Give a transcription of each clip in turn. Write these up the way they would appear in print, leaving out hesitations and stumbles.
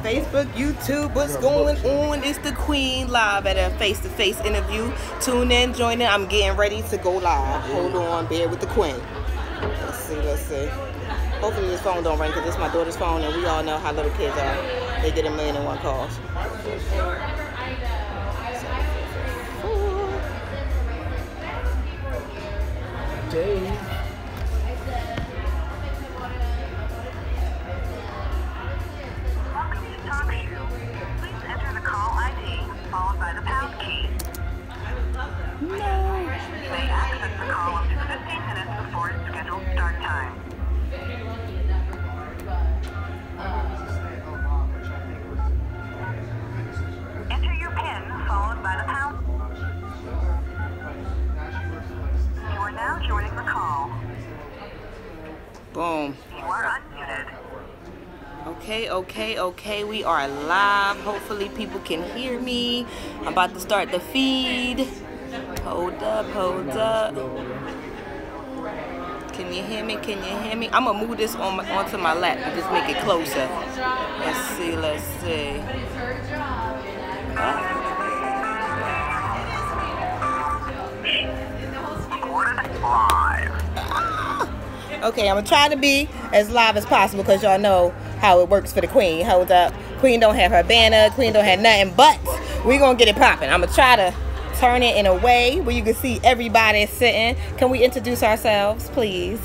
Facebook, YouTube, what's going on? It's the Queen live at a face-to-face interview. Tune in, join in. I'm getting ready to go live. Hold on, bear with the Queen. Let's see. Hopefully this phone don't ring because it's my daughter's phone and we all know how little kids are. They get a million and one calls. Dave. Followed by the pound key. No. You may access the call up to 15 minutes before its scheduled start time. Enter your PIN followed by the pound. You are now joining the call. Boom. You are unmuted. Okay, we are live. Hopefully people can hear me. I'm about to start the feed. Hold up. Can you hear me? I'm gonna move this onto my lap and just make it closer. Let's see. Okay, I'm gonna try to be as live as possible because y'all know how it works for the Queen. Hold up. Queen don't have her banner. Queen don't have nothing, but we gonna get it popping. I'm gonna try to turn it in a way where you can see everybody sitting. Can we introduce ourselves, please?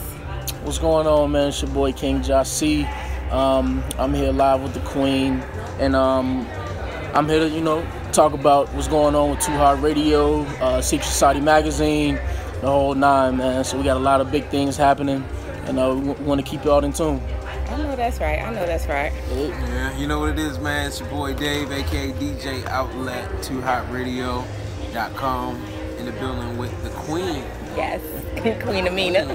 What's going on, man? It's your boy King Josh C. I'm here live with the Queen, and I'm here to, talk about what's going on with Too Hot Radio, Secret Society Magazine, the whole nine, man. So we got a lot of big things happening, and we want to keep y'all in tune. I know that's right. Yeah, you know what it is, man. It's your boy Dave, aka DJ Outlet, TooHotRadio.com, in the building with the Queen. Yes, Queen Amina.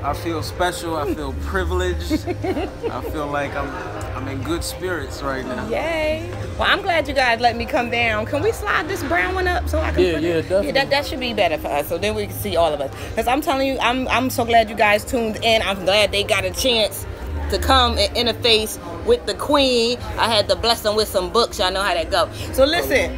I feel special. I feel privileged. I feel like I'm in good spirits right now. Yay! Well, I'm glad you guys let me come down. Can we slide this brown one up so I can? Yeah, definitely. Yeah, that should be better for us, so then we can see all of us. Because I'm telling you, I'm so glad you guys tuned in. I'm glad they got a chance to come and interface with the Queen. I had to bless them with some books. Y'all know how that go. So listen,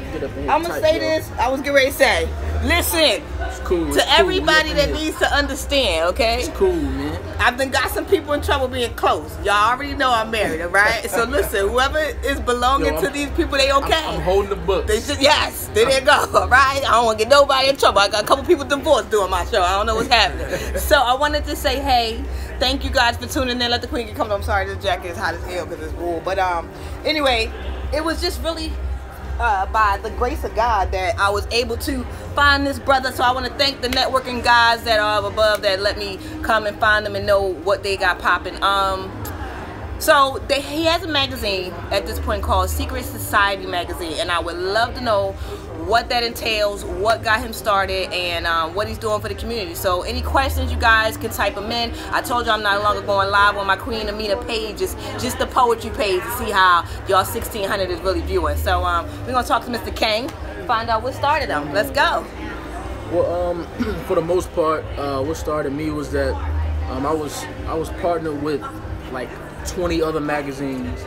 I'm gonna say this. I was getting ready to say, listen to everybody that needs to understand, okay? It's cool, man. I've been got some people in trouble being close. Y'all already know I'm married, all right? So listen, whoever is belonging to these people, they okay. I'm holding the book. Yes, there they go, all right? I don't want to get nobody in trouble. I got a couple people divorced doing my show. I don't know what's happening. So I wanted to say, hey, thank you guys for tuning in. Let the Queen get coming. I'm sorry, this jacket is hot as hell because it's wool. But anyway, it was just really by the grace of God that I was able to find this brother. So I want to thank the networking guys that are above that let me come and find them and know what they got popping. So he has a magazine at this point called Secret Society Magazine, and I would love to know what that entails, what got him started, and what he's doing for the community. So any questions, you guys can type them in. I told you I'm no longer going live on my Queen Amina page. It's just the poetry page to see how y'all 1600 is really viewing. So we're gonna talk to Mr. King, find out what started him. Let's go. Well, for the most part, what started me was that I was partnered with like 20 other magazines,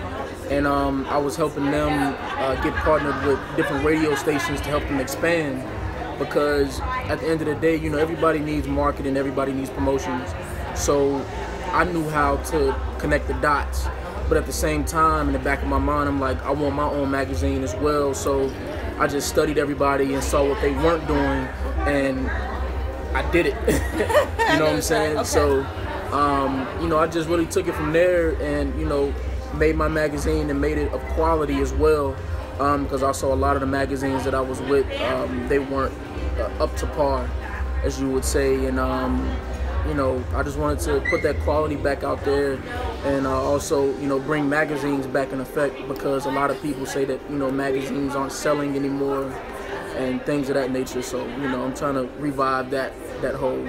and I was helping them get partnered with different radio stations to help them expand, because at the end of the day, everybody needs marketing, everybody needs promotions. So I knew how to connect the dots, but at the same time, in the back of my mind, I'm like, I want my own magazine as well. So I just studied everybody and saw what they weren't doing, and I did it. You know what I'm saying? Okay. So I just really took it from there, and made my magazine and made it of quality as well, because I saw a lot of the magazines that I was with, they weren't up to par, as you would say, and I just wanted to put that quality back out there, and also bring magazines back in effect, because a lot of people say that magazines aren't selling anymore and things of that nature. So I'm trying to revive that whole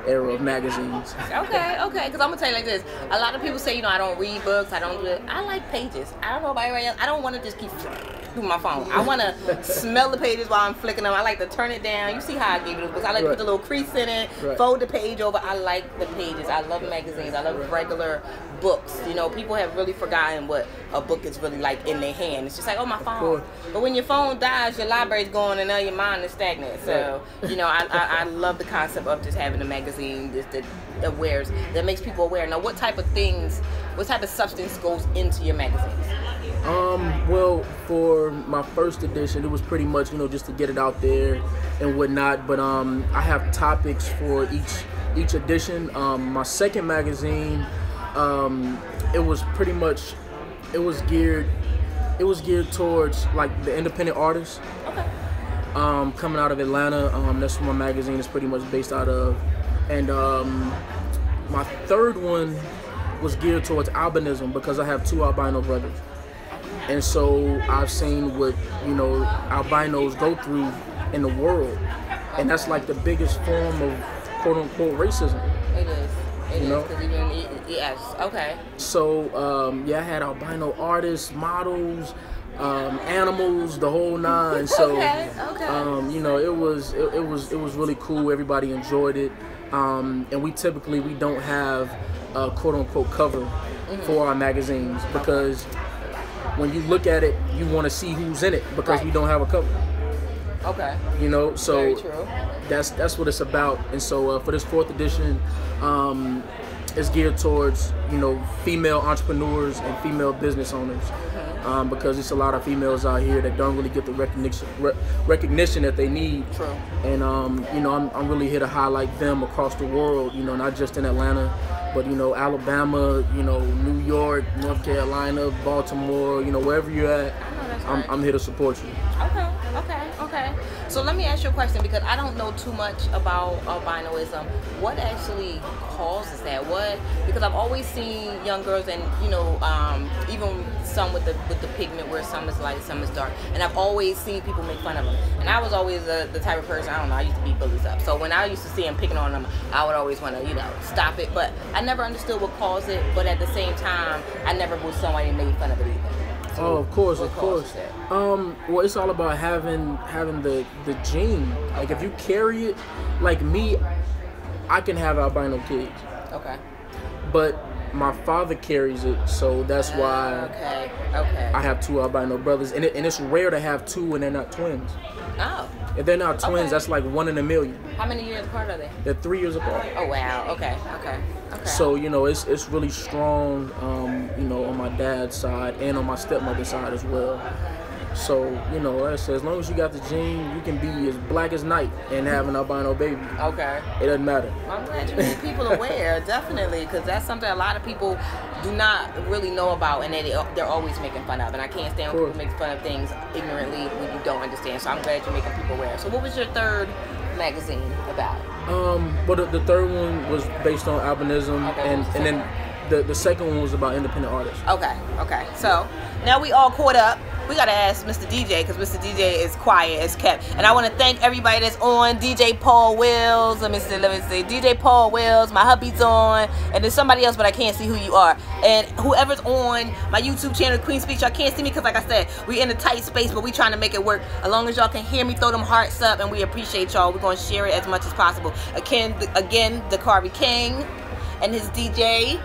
era of magazines. Okay, because I'm gonna tell you like this. A lot of people say, I don't read books, I don't do it. I like pages. I don't know about everybody else. I don't want to just keep through my phone. I want to smell the pages while I'm flicking them. I like to turn it down. You see how I gave it because I like to put the little crease in it, fold the page over. I like the pages. I love magazines. I love regular books. You know, people have really forgotten what a book is really like in their hand. It's just like, oh, my phone. But when your phone dies, your library's going and now your mind is stagnant. So, you know, I love the concept of just having a magazine that makes people aware. Now, what type of substance goes into your magazines? Well, for my first edition, it was pretty much, you know, just to get it out there and whatnot. But I have topics for each edition. My second magazine, it was geared towards like the independent artists. Okay. Coming out of Atlanta. That's what my magazine is pretty much based out of. And my third one was geared towards albinism because I have 2 albino brothers. And so I've seen what, you know, albinos go through in the world. And that's like the biggest form of quote-unquote racism. It is. It you is. Yes. Okay. So, yeah, I had albino artists, models, animals, the whole nine. So, you know, it was really cool. Everybody enjoyed it. And we don't have a quote-unquote cover for our magazines because when you look at it, you want to see who's in it because we don't have a cover. Okay. You know, so very true. That's what it's about. And so for this 4th edition, it's geared towards, you know, female entrepreneurs and female business owners. Because it's a lot of females out here that don't really get the recognition that they need. True. And you know, I'm really here to highlight them across the world. You know, not just in Atlanta, but you know, Alabama, you know, New York, North Carolina, Baltimore. You know, wherever you're at, I'm here to support you. Okay. So let me ask you a question because I don't know too much about albinoism. What actually causes that? Because I've always seen young girls and, you know, even some with the pigment where some is light, some is dark. And I've always seen people make fun of them. And I was always the type of person, I don't know, I used to beat bullies up. So when I used to see them picking on them, I would always want to, you know, stop it. But I never understood what caused it. But at the same time, I never was somebody made fun of it either. So oh, of course. Well, it's all about having the gene. Like if you carry it, like me, I can have albino kids. Okay. But my father carries it, so that's why I have 2 albino brothers, and it's rare to have 2 and they're not twins. Oh. If they're not twins, that's like 1 in a million. How many years apart are they? They're 3 years apart. Oh wow. Okay. So you know, it's really strong, you know, on my dad's side and on my stepmother's side as well. So you know, like I said, as long as you got the gene, you can be as black as night and have an albino baby. Okay. It doesn't matter. I'm glad you made people aware, definitely, because that's something a lot of people do not really know about, and they're always making fun of. And I can't stand when people make fun of things ignorantly when you don't understand. So I'm glad you're making people aware. So what was your third magazine about? Well, the third one was based on albinism, and then the second one was about independent artists. Okay. So now we all caught up. We gotta ask Mr. DJ because Mr. DJ is quiet as kept. And I want to thank everybody that's on. DJ Paul Wills, let me say DJ Paul Wills, my hubby's on, and there's somebody else, but I can't see who you are. And whoever's on my YouTube channel, Queen Speaks, y'all can't see me because, like I said, we in a tight space, but we trying to make it work. As long as y'all can hear me, throw them hearts up, and we appreciate y'all. We're gonna share it as much as possible. Again, Dakari King. And his DJ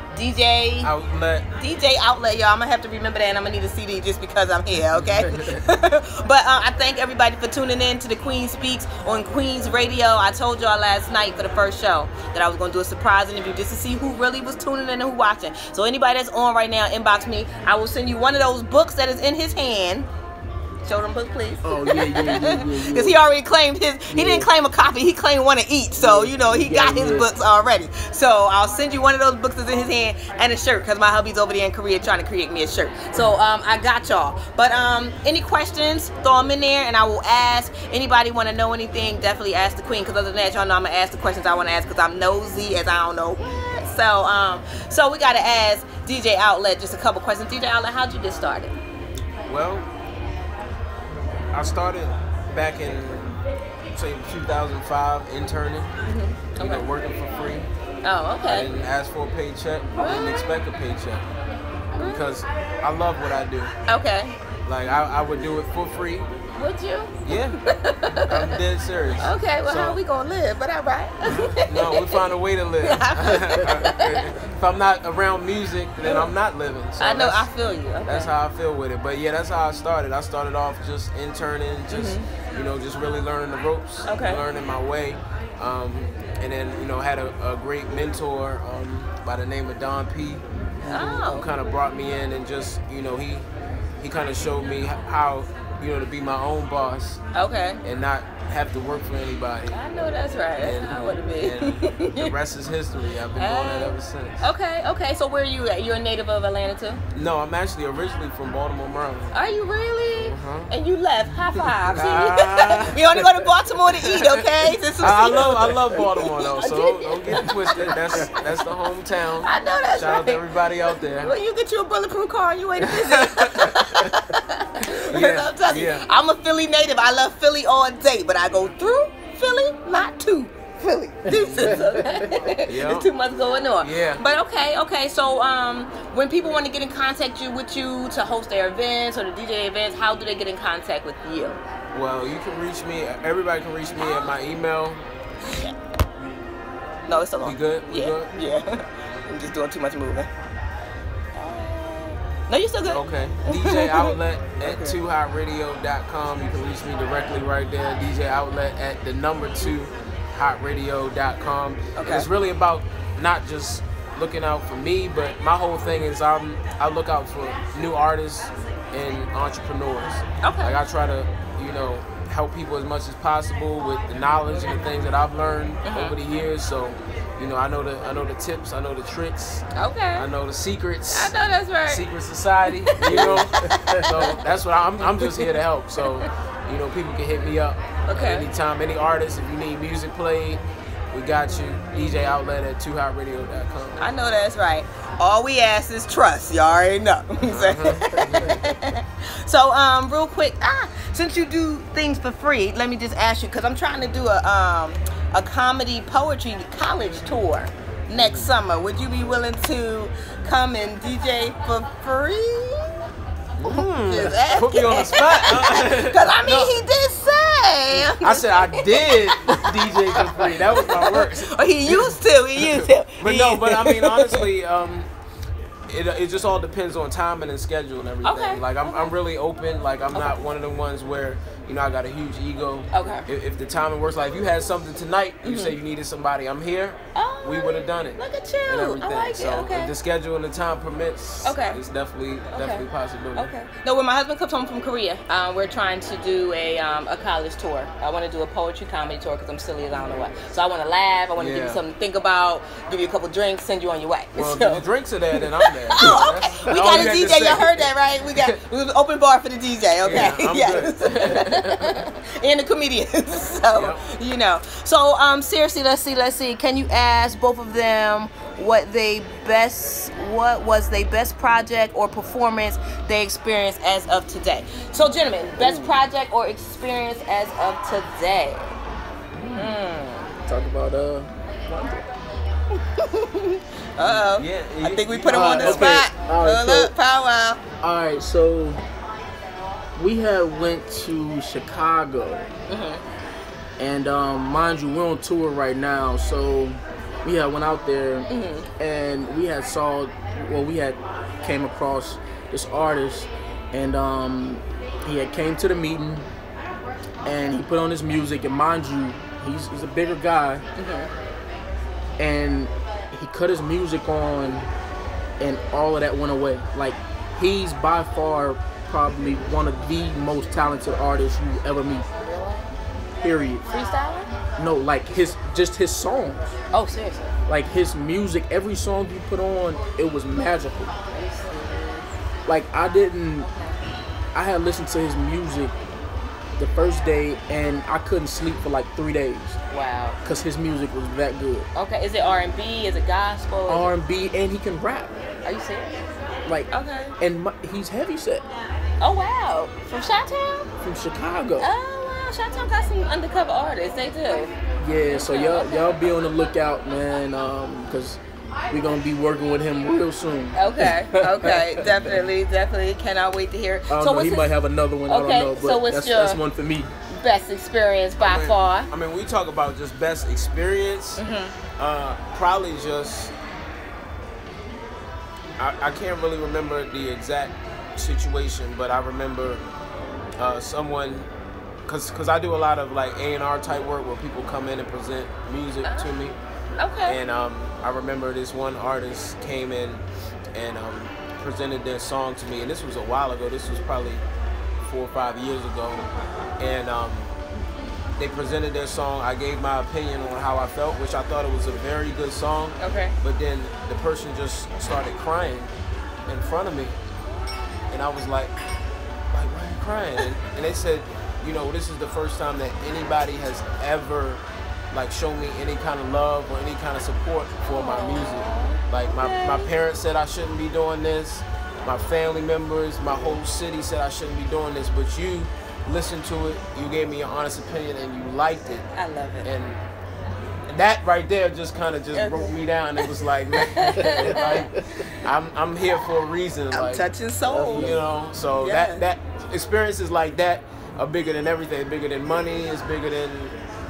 outlet, y'all. I'm gonna have to remember that, and I'm gonna need a CD just because I'm here, okay? But I thank everybody for tuning in to the Queen Speaks on Queen's Radio. I told y'all last night for the first show that I was gonna do a surprise interview just to see who really was tuning in and who watching. So anybody that's on right now, inbox me. I will send you one of those books that is in his hand. Show them book, please. Oh, yeah. Because he already claimed his. He didn't claim a copy. He claimed one of each. So, you know, he got his books already. So, I'll send you one of those books that's in his hand and a shirt because my hubby's over there in Korea trying to create me a shirt. So, I got y'all. But any questions, throw them in there and I will ask. Anybody want to know anything, definitely ask the Queen. Because other than that, y'all know I'm going to ask the questions I want to ask because I'm nosy as I don't know. So we got to ask DJ Outlet just a couple questions. DJ Outlet, how'd you get started? Well, I started back in, say, 2005, interning, you know, working for free. Oh, okay. I didn't ask for a paycheck. I didn't expect a paycheck because I love what I do. Okay. Like I would do it for free. Would you? Yeah, I'm dead serious. Okay, well, So- how we gonna live? But all right. No, we find a way to live. If I'm not around music, then I'm not living. So I know. I that's- feel you. Okay. That's how I feel with it. But yeah, that's how I started. I started off just interning, just just really learning the ropes, Okay. learning my way, and then had a great mentor by the name of Don P. Oh. Who kind of brought me in and just he kind of showed me how to be my own boss Okay. and not have to work for anybody. I know that's right. That's how I want to be. And the rest is history. I've been doing that ever since. Okay. So where are you at? You're a native of Atlanta too? No, I'm actually originally from Baltimore, Maryland. Are you really? Uh-huh. And you left? High five. See, we only go to Baltimore to eat, okay? I love Baltimore though, so don't get it twisted. That's the hometown. I know that's Shout out to right. everybody out there. Well, you get you a bulletproof car and you ain't busy. Yeah, I'm telling you, yeah. I'm a Philly native. I love Philly all day, but I go through Philly, not to Philly. Deuces, okay? Yeah. There's too much going on. Yeah. But okay. So when people want to get in contact with you to host their events or the DJ events, how do they get in contact with you? Well, you can reach me. Everybody can reach me at my email. No, it's a long. We good? We Yeah. good? Yeah. I'm just doing too much moving. No, you still good. Okay. DJ Outlet at 2hotradio.com. You can reach me directly right there. DJ Outlet at the number 2hotradio.com. Okay. And it's really about not just looking out for me, but my whole thing is I look out for new artists and entrepreneurs. Okay. Like I try to, help people as much as possible with the knowledge and the things that I've learned over the years. So, I know the tips, I know the tricks, Okay. I know the secrets. I know that's right. Secret society, So that's what I'm just here to help. So, people can hit me up Okay. at any time, any artist. If you need music played, we got you. DJ Outlet at 2hotradio.com. I know that's right. All we ask is trust. You already know. So, real quick, since you do things for free, let me just ask you, because I'm trying to do a comedy poetry college tour next summer. Would you be willing to come and DJ for free? Just asking. Put me on the spot. Because he did say. I said I did DJ for free. That was my words. Oh, he used to. But no, but I mean honestly, it just all depends on timing and schedule and everything. Okay. Like I'm really open. Like I'm not one of the ones where I got a huge ego. Okay. If the timing works, like if you had something tonight, you say you needed somebody, I'm here. Oh, we would have done it. Look at you. And everything. I like it. So Okay. if the schedule and the time permits, Okay. it's definitely a possibility. Okay. No, when my husband comes home from Korea, we're trying to do a college tour. I want to do a poetry comedy tour because I'm silly as I don't know what. So I want to laugh. I want to give you Yeah. something to think about. Give you a couple drinks. Send you on your way. Well, So- if the drinks are there, then I'm there. Oh, okay. That's We all got you a had to DJ. say. You heard that, right? We got open bar for the DJ. Okay. Yeah, I'm And the comedians. So So seriously, let's see. Can you ask both of them what was their best project or performance they experienced as of today? So, gentlemen, best project or experience as of today. Talk about Uh-oh. Yeah, I think we put him on the okay. spot. All right, Hold so- up, powwow. All right, so we had went to Chicago, and mind you, we're on tour right now. So we had went out there, and we had came across this artist, and he had came to the meeting, and he put on his music, and mind you, he's a bigger guy, and he cut his music on, and all of that went away. Like, he's by far probably one of the most talented artists you ever meet. Period. Freestyling? No, like his songs. Oh, seriously. Like his music, every song he put on, it was magical. Like I had listened to his music the first day and I couldn't sleep for like 3 days. Wow. Cause his music was that good. Okay, is it R&B? Is it gospel? R&B, and he can rap. Are you serious? Like, Okay. and he's heavy set Oh, wow. From Chi-Town? from Chicago. Oh, wow. Chi-Town got some undercover artists. They do. Yeah, so y'all be on the lookout, man. Cause we're gonna be working with him real soon. Okay, definitely. Cannot wait to hear it. I don't know, he might have another one. Okay, I don't know, but so what's that's one for me. Best experience by far? I mean, we talk about just best experience. Probably just. I can't really remember the exact situation, but I remember someone. Cause I do a lot of like A&R type work where people come in and present music to me. Okay. And I remember this one artist came in and presented their song to me, and this was a while ago. This was probably 4 or 5 years ago, and they presented their song. I gave my opinion on how I felt, which I thought it was a very good song. Okay. But then the person just started crying in front of me, and I was like, why are you crying? And they said, you know, this is the first time that anybody has ever like shown me any kind of love or any kind of support for my music. Like my parents said I shouldn't be doing this. My family members, my whole city said I shouldn't be doing this, but you listened to it, you gave me your honest opinion, and you liked it. I love it. And that right there just kind of just broke me down. It was like, man, like, I'm here for a reason. I'm like, touching souls. You know, so that experiences like that are bigger than everything. Bigger than money. It's bigger than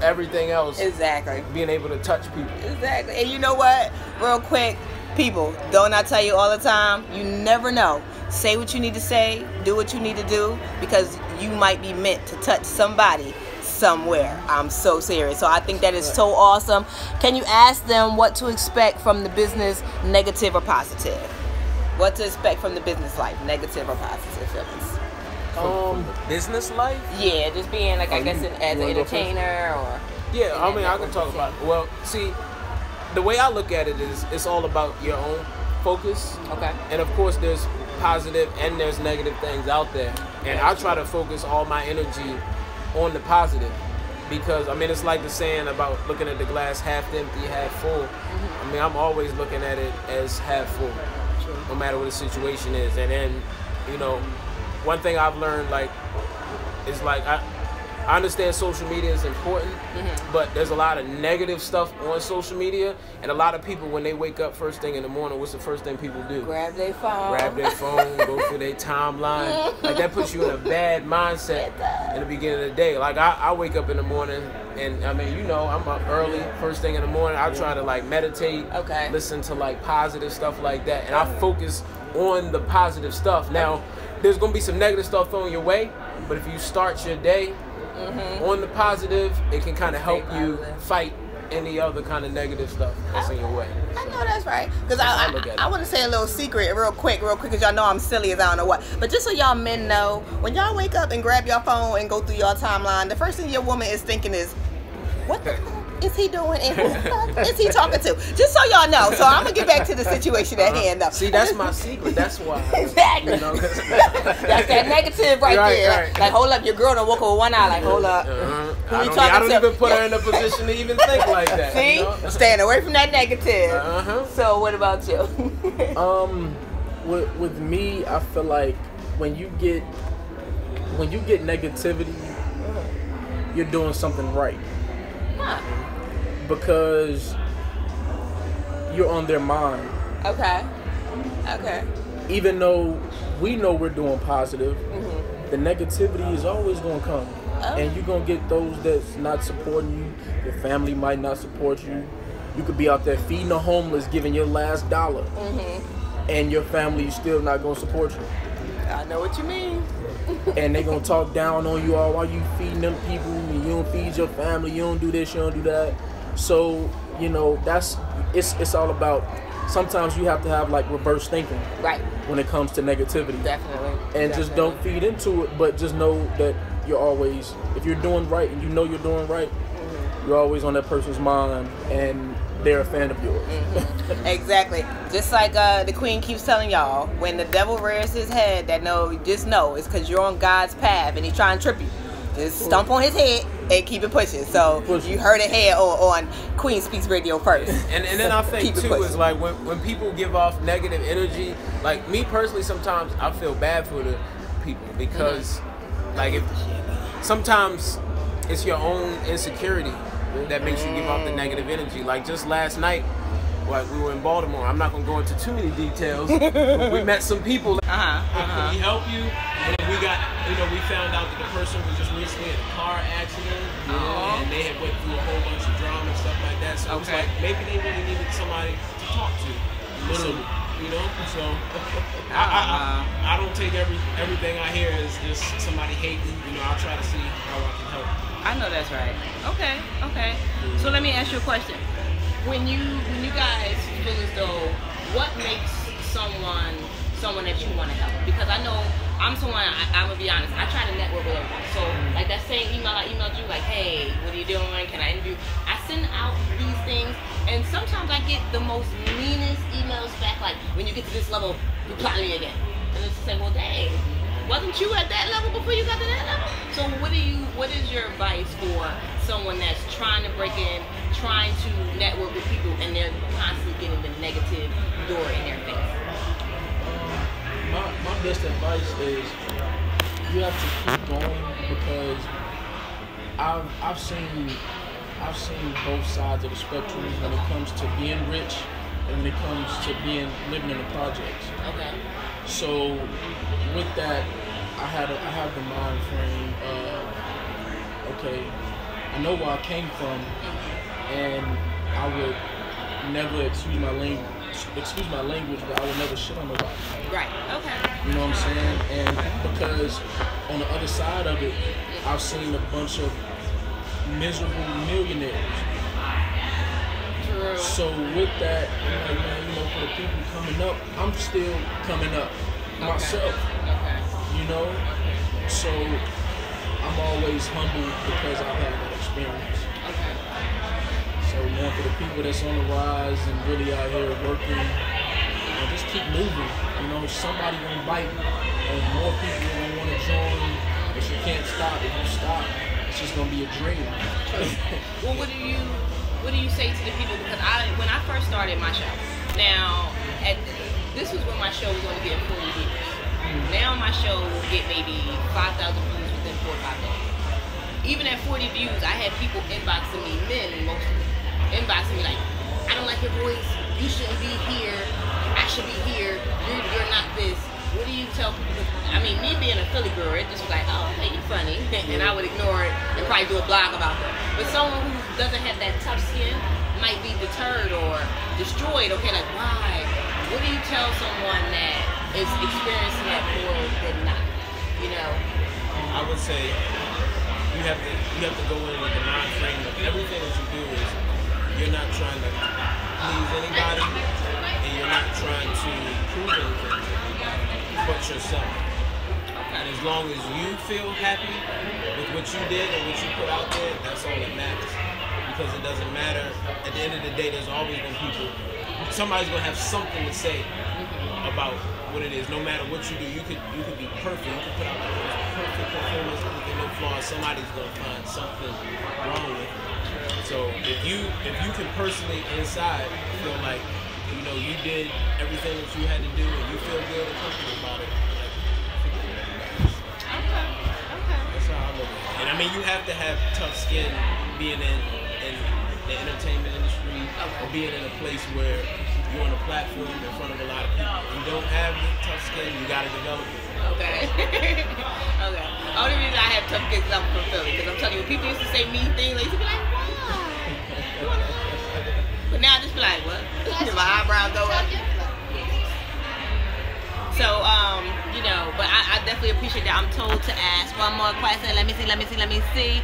everything else. Exactly. Being able to touch people. Exactly. And you know what? Real quick, people, don't I tell you all the time? You never know. Say what you need to say. Do what you need to do, because you might be meant to touch somebody somewhere. I'm so serious. So I think that is so awesome. Can you ask them what to expect from the business, negative or positive? What to expect from the business life, negative or positive, Phyllis? Business life? Yeah, just being like, I guess, as an entertainer or... Yeah, I mean, I can talk about it. Well, see, the way I look at it is it's all about your own focus. Okay. And of course, there's positive and there's negative things out there. And I try to focus all my energy on the positive, because I mean, it's like the saying about looking at the glass half empty, half full. I mean, I'm always looking at it as half full, no matter what the situation is. And then, you know, one thing I've learned, like, is like I understand social media is important, but there's a lot of negative stuff on social media, and a lot of people, when they wake up first thing in the morning, what's the first thing people do? Grab their phone. Go through their timeline. Like, that puts you in a bad mindset in the beginning of the day. Like, I wake up in the morning, and I mean, you know, I'm up early, first thing in the morning. I try to like meditate, listen to like positive stuff like that, and I focus on the positive stuff. Now, there's gonna be some negative stuff thrown your way, but if you start your day on the positive, it can kind of help you fight any other kind of negative stuff that's in your way. I know that's right. Because I want to say a little secret real quick, because y'all know I'm silly as I don't know what. But just so y'all men know, when y'all wake up and grab your phone and go through your timeline, the first thing your woman is thinking is, what the fuck is he doing and who the fuck is he talking to? Just so y'all know. So I'm going to get back to the situation at hand, though. See, that's my secret. That's why. Exactly. You know? That's that negative right there. Right. Like, hold up, your girl don't walk with one eye. Like, hold up. I don't even put her in a position to even think like that. See? You know? Staying away from that negative. So what about you? With me, I feel like when you get negativity, you're doing something right. Because you're on their mind. Okay. Even though we know we're doing positive, the negativity is always going to come. And you're going to get those that's not supporting you. Your family might not support you. You could be out there feeding the homeless, giving your last dollar. And your family is still not going to support you. I know what you mean. And they're going to talk down on you all while you feeding them people. And you don't feed your family. You don't do this, you don't do that. So, you know, it's all about, sometimes you have to have like reverse thinking. Right. When it comes to negativity. Definitely. And just don't feed into it, but just know that you're always, if you're doing right and you know you're doing right, you're always on that person's mind and they're a fan of yours. Exactly. Just like the Queen keeps telling y'all, when the devil rears his head, just know it's because you're on God's path and he's trying to trip you. Just stomp on his head and keep it pushing. So you heard it here on Queen Speaks Radio first. And then I think too is like when people give off negative energy, like me personally, sometimes I feel bad for the people, because like if sometimes it's your own insecurity that makes you give off the negative energy. Like just last night, like we were in Baltimore. I'm not gonna go into too many details. But we met some people. How can we help you? And we got, we found out that the person was just recently in a car accident, and they had went through a whole bunch of drama and stuff like that. So it was like maybe they really needed somebody to talk to, literally. So I don't take everything I hear as just somebody hating. I'll try to see how I can help. I know that's right. Okay. So let me ask you a question. When you guys feel as though, what makes someone that you want to help? Because I know I'm someone, I'm gonna be honest, I try to network with everybody. So like that same email I emailed you, like, hey, what are you doing? Can I interview? I send out these things, and sometimes I get the most meanest emails back, like, when you get to this level, you plot me again. And it's just like, well, dang, wasn't you at that level before you got to that level? So what is your advice for someone that's trying to break in, trying to network with people, and they're constantly getting the negative door in their face? My best advice is you have to keep going, because I've seen both sides of the spectrum when it comes to being rich and when it comes to living in the projects. Okay. So with that, I have the mind frame of, okay, I know where I came from, and I would never, excuse my language, but I would never shit on nobody. Right. Okay. You know what I'm saying? And because on the other side of it, I've seen a bunch of miserable millionaires. True. So with that, I'm like, man, for the people coming up, I'm still coming up myself. Okay. So I'm always humble because I've had that experience. Okay. So man, for the people that's on the rise and really out here working, just keep moving. Somebody gonna bite, and more people gonna want to join. But you can't stop. If you stop, it's just gonna be a dream. Well, what do you say to the people? Because when I first started my show, now this was when my show was only getting 40 views. Now my show will get maybe 5,000 views within 4 or 5 days. Even at 40 views, I had people inboxing me, men mostly, inboxing me like, I don't like your voice, you shouldn't be here, I should be here, you're not this. What do you tell people? I mean, me being a Philly girl, it just was like, oh, okay, you're funny, and I would ignore it and probably do a blog about that. But someone who doesn't have that tough skin might be deterred or destroyed. Okay, like, why? What do you tell someone that is experiencing that more than not? I would say you have to go in with the mind frame of everything that you do is you're not trying to please anybody, and you're not trying to prove anything to anybody but yourself. And as long as you feel happy with what you did and what you put out there, that's all that matters. Because it doesn't matter. At the end of the day, there's always been people. Somebody's gonna have something to say about what it is. No matter what you do, you could be perfect. You could put out the most perfect performance, everything, no flaws. Somebody's gonna find something wrong with it. So if you can personally inside feel like you did everything that you had to do and you feel good and comfortable about it, Okay. that's how I look at it. And I mean, you have to have tough skin being in the entertainment industry or being in a place where you're on a platform in front of a lot of people. If you don't have the tough skin, you got to develop it. Okay. Okay. Only reason I have tough skin is I'm from Philly. Because I'm telling you, when people used to say mean things, they used to be like, why? But now I just be like, what? My eyebrows go up. So, but I definitely appreciate that. I'm told to ask one more question. Let me see.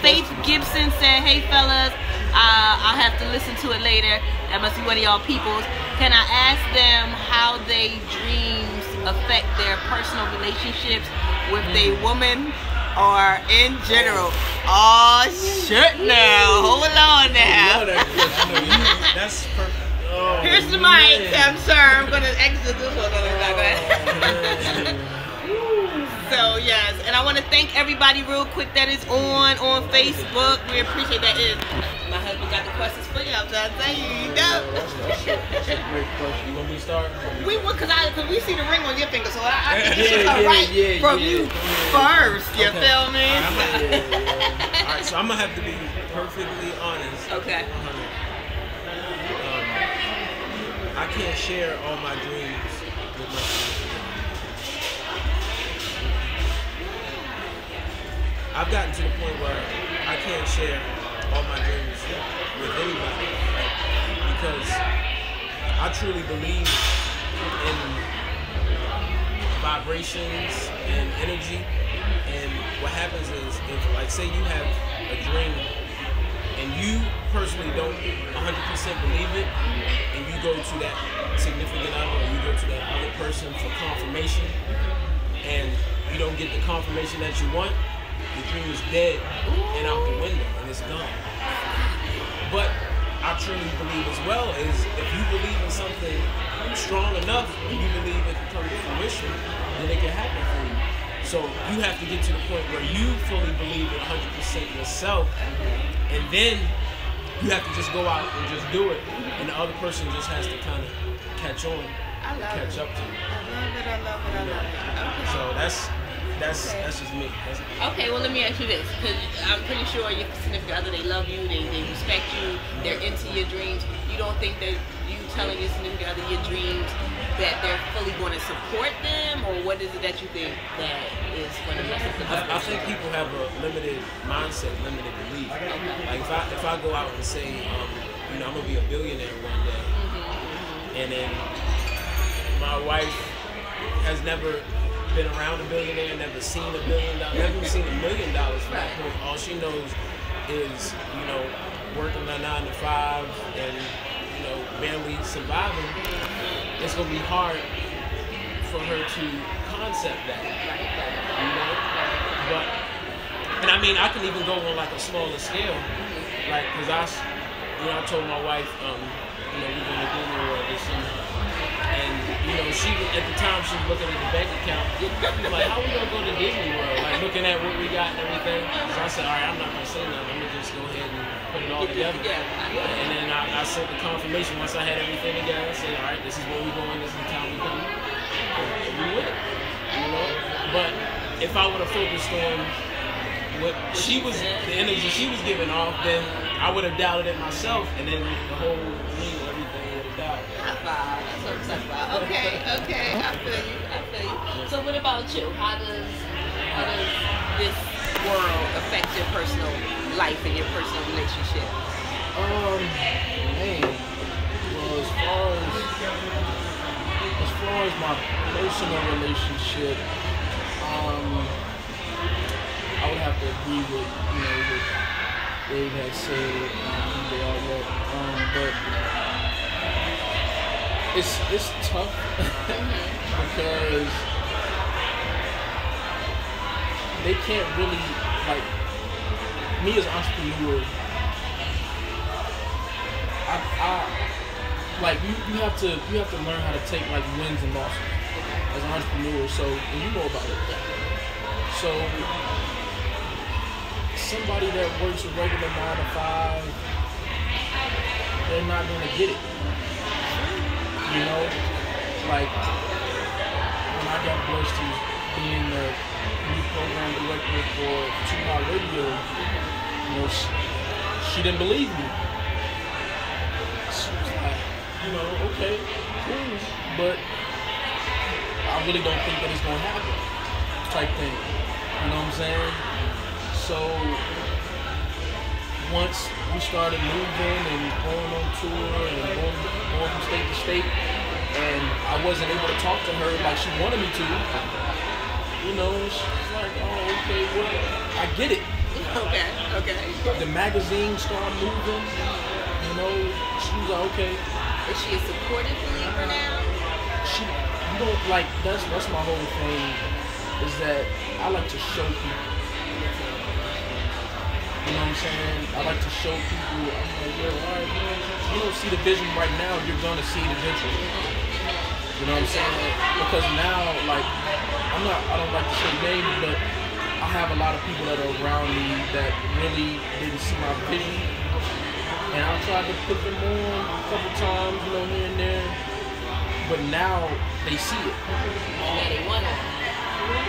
Faith Gibson said, hey fellas, I'll have to listen to it later. That must be one of y'all peoples. Can I ask them how their dreams affect their personal relationships with their woman or in general? Oh shit now. Hold on now. That's perfect. Oh, here's the mic. I'm sorry. I'm going to exit this one. So yes, and I want to thank everybody real quick that is on Facebook. We appreciate that. My husband got the questions for you. I'm trying to tell you, That's a great question. You want me to start? Because we see the ring on your finger, so I think it should come from you first. You feel me? All right, so I'm gonna have to be perfectly honest. Okay. I can't share all my dreams with my friends. I've gotten to the point where I can't share all my dreams with anybody, because I truly believe in vibrations and energy. And what happens is, if, like, say you have a dream and you personally don't 100% believe it, and you go to that significant other, or you go to that other person for confirmation, and you don't get the confirmation that you want, the dream is dead and out the window, and it's gone. But I truly believe as well is, if you believe in something strong enough and you believe it can come to fruition, then it can happen for you. So you have to get to the point where you fully believe it 100% yourself, and then you have to just go out and just do it, and the other person just has to kind of catch on, catch up to you. I love it. Okay. So that's just me. Okay, well, let me ask you this, because I'm pretty sure your significant other, they love you, they respect you, they're into your dreams. You don't think that you telling your significant other your dreams, that they're fully going to support them, or what is it that you think that is going to mess up the I think people have a limited mindset, limited belief. Okay. Like if I go out and say, I'm gonna be a billionaire one day, and then my wife has never been around a billionaire, never seen $1 billion, never even seen $1 million from that point. All she knows is, working a 9 to 5 and, barely surviving. It's gonna be hard for her to concept that, But, and I mean, I can even go on like a smaller scale, like, cause I told my wife, we're going to dinner this summer. And, she, at the time, she was looking at the bank account. Like, how we gonna go to Disney World? Like, looking at what we got and everything. So I said, all right, I'm not gonna say nothing. I'm gonna just go ahead and put it all together. And then I sent the confirmation once I had everything together. I said, all right, this is where we're going. This is the time we're coming. And we went, But if I would have focused on what she was, the energy she was giving off, then I would have doubted it myself, and then the whole thing, everything would have doubted. That's what I'm talking about. Okay, I feel you. So what about you? How does this world affect your personal life and your personal relationship? Well, as far as my personal relationship, I would have to agree with what Dave had said. They all read, but it's tough because they can't really, like, me as an entrepreneur. You have to learn how to take like wins and losses as an entrepreneur. So, and you know about it. So somebody that works a regular 9 to 5, they're not gonna get it. Like when I got blessed to being the new program director for Tupac Radio, she didn't believe me. She was like, okay, cool, but I really don't think that it's gonna happen, type thing. You know what I'm saying? So once we started moving and going on tour and going from state to state, and I wasn't able to talk to her like she wanted me to, she was like, oh, okay, well, I get it. Okay. The magazine started moving, she was like, okay. Is she a supportive believer now? That's my whole thing, is that I like to show people. You know what I'm saying? I like to show people, I'm like, yo, all right, you don't see the vision right now, you're gonna see it eventually. You know what I'm saying? Because now, like, I don't like to say names, but I have a lot of people that are around me that really didn't see my vision. And I tried to put them on a couple times, here and there. But now they see it. Now they want it. I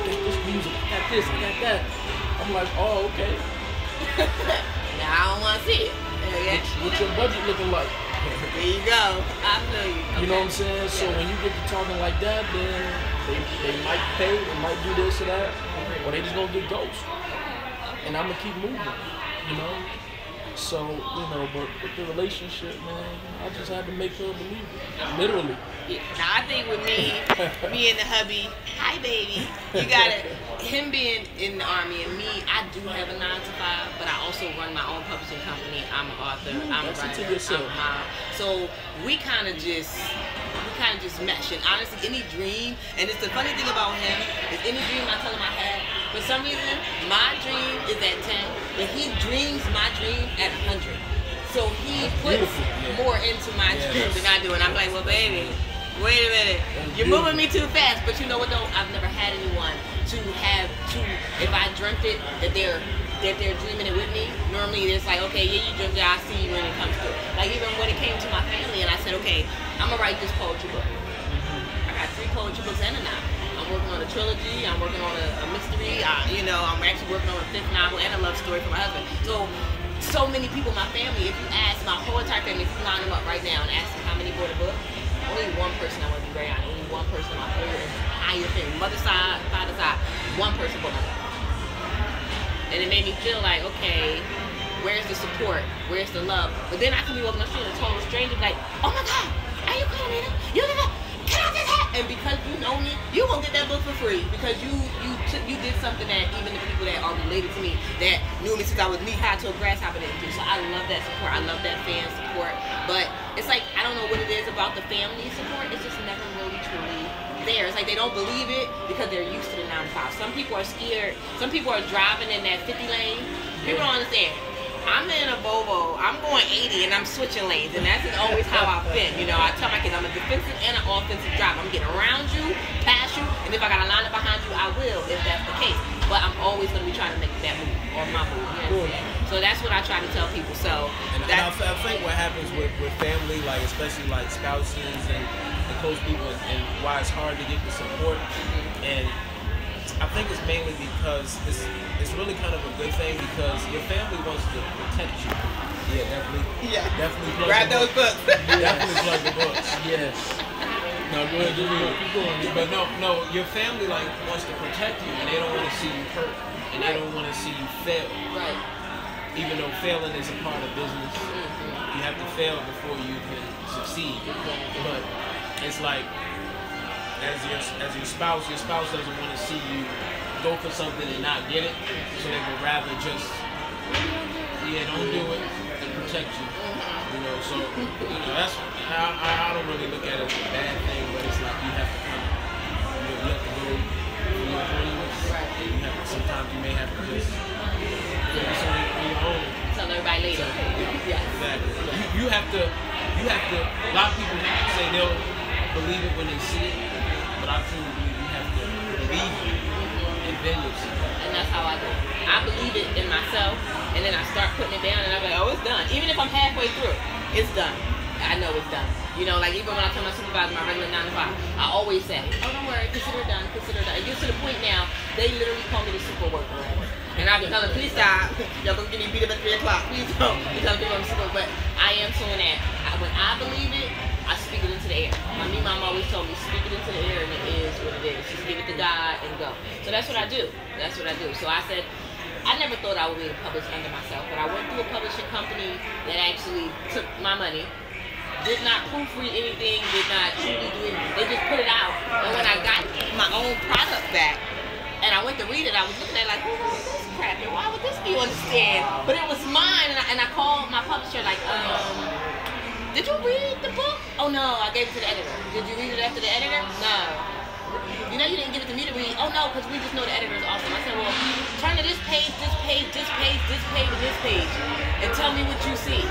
got this music, I got this, I got that. I'm like, oh, okay. Now I don't want to see it. Okay. What's your budget looking like? There you go. I feel you. You know what I'm saying? So when you get to talking like that, then they might pay, they might do this or that, or they just gonna get ghost. And I'm gonna keep moving, you know? So, you know, but with the relationship, man, I just had to make her believe it. Literally. Yeah. Now I think with me and the hubby, hi baby, you gotta, him being in the Army and me, I do have a 9-to-5, but I also run my own publishing company. I'm an author, I'm a writer, I'm a mom. So we kind of just mesh. And honestly, any dream, and it's the funny thing about him, is any dream I tell him I had, for some reason, my dream is at 10, but he dreams my dream at 100. So he puts more into my dreams than I do. And I'm like, well, baby, wait a minute. You're moving me too fast. But you know what, though? I've never had anyone if I dreamt it, that they're dreaming it with me. Normally, it's like, okay, yeah, you dreamt it, I see you when it comes to it. Like, even when it came to my family, and I said, okay, I'm going to write this poetry book. I got 3 poetry books and a novel. I'm working on a trilogy. I'm working on a mystery. I'm actually working on a 5th novel and a love story for my husband. So many people in my family, if you ask my whole entire family, if you line them up right now and ask them how many bought a book, only one person, I want to be very honest, only one person in my whole entire family, mother side, father side, one person bought my book. And it made me feel like, okay, where's the support? Where's the love? But then I can be walking the street and a total stranger like, oh my God, are you calling me? You did that? Can I get that? And because you know me, you won't get that book for free because you did something that even the people that are related to me that knew me since I was knee-high to a grasshopper didn't do. So I love that support. I love that fan support. But it's like, I don't know what it is about the family support. It's just never really truly there. It's like they don't believe it because they're used to the 9-to-5. Some people are scared. Some people are driving in that 50 lane. People don't understand. I'm in a Volvo, I'm going 80 and I'm switching lanes, and that's always how I've been. You know, I tell my kids I'm a defensive and an offensive driver. I'm getting around you, past you, and if I got a line up behind you, I will, if that's the case. But I'm always going to be trying to make that move, or my move. You know what I'm saying? So that's what I try to tell people. So and I think what happens with family, like especially like spouses and close people, and why it's hard to get the support, and I think it's mainly because it's really kind of a good thing because your family wants to protect you. Yeah, definitely. Yeah. Definitely plug grab those books. Definitely plug the books. Yes. No, go ahead, keep going. But no, your family like wants to protect you, and they don't want to see you hurt, and they don't want to see you fail. Right. Even though failing is a part of business, you have to fail before you can succeed. But it's like, as your spouse doesn't want to see you go for something and not get it, so they would rather just, don't do it and protect you. You know, so that's I don't really look at it as a bad thing, but it's like you have to kind of you have to go for your dreams, and you have to, sometimes you may have to just focus on your own. Tell everybody later. Exactly. You have to. A lot of people say they'll believe it when they see it. But I truly believe you have to believe it and then you'll see it. And that's how I do. I believe it in myself, and then I start putting it down, and I'm like, oh, it's done. Even if I'm halfway through, it's done. I know it's done. You know, like even when I tell my supervisor my regular 9-to-5, I always say, oh, don't worry, consider it done, consider it done. It gets to the point now, they literally call me the super worker. And I've been telling them, please stop. Y'all gonna get me beat up at 3 o'clock. Please don't. You're telling people I'm super, but I am doing that. When I believe it, I speak it into the air. My mom always told me, speak it into the air and it is what it is. Just give it to God and go. So that's what I do. That's what I do. So I said, I never thought I would be able to publish under myself, but I went through a publishing company that actually took my money, did not proofread anything, did not truly do it. They just put it out. And when I got my own product back, and I went to read it, I was looking at it like, who wrote this crap? And why would this be on the stand? But it was mine, and I called my publisher like, did you read the book? Oh no, I gave it to the editor. Did you read it after the editor? No. You know you didn't give it to me to read. Oh no, because we just know the editor is awesome. I said, well, turn to this page, this page, this page, this page, and this page, and tell me what you see.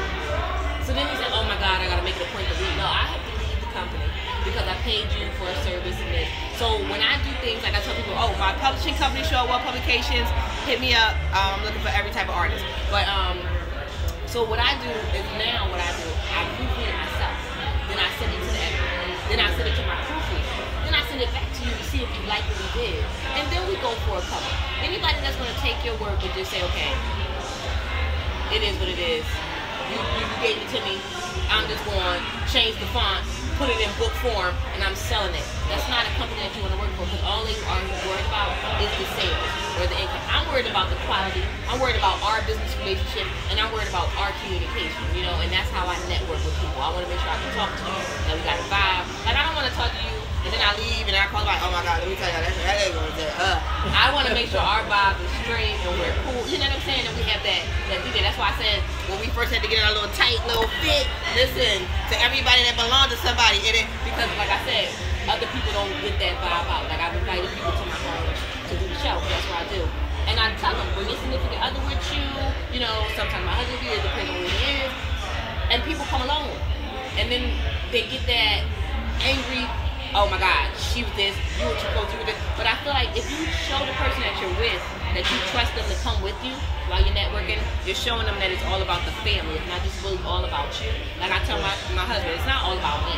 So then he said, oh my God, I gotta make it a point to read. No, I have to read the company because I paid you for a service and this. So when I do things, like I tell people, oh, my publishing company, Show Well Publications, hit me up. I'm looking for every type of artist. But so what I do is now what I do, I proofread it myself. Then I send it to the editor. Then I send it to my proofreader. Then I send it back to you to see if you like what we did. And then we go for a cover. Anybody that's going to take your work and just say, okay, it is what it is. you gave it to me. I'm just going to change the font, put it in book form, and I'm selling it. That's not a company that you want to work for, because all they are worried about is the sales or the income. I'm worried about the quality. I'm worried about our business relationship, and I'm worried about our communication, you know, and that's how I network with people. I want to make sure I can talk to you, that we got a vibe. Like, I don't want to talk to you, and then I leave, and I call like, oh my God, let me tell you, that ain't going to say, I want to make sure our vibe is straight, and we're cool, you know what I'm saying, and we have that DJ. That's why I said, when we first had to get in our little tight little fit, listen, to everybody that belongs to somebody in it, because like I said, other people don't get that vibe out. Like, I've invited people to my home to do the show. That's what I do. And I tell them, bring your significant other with you. You know, sometimes my husband will be, it depends on who he is. And people come along. And then they get that angry, oh my God, she was this, you were supposed to do this. But I feel like if you show the person that you're with, that you trust them to come with you while you're networking, you're showing them that it's all about the family. It's not just really all about you. Like I tell my husband, it's not all about me.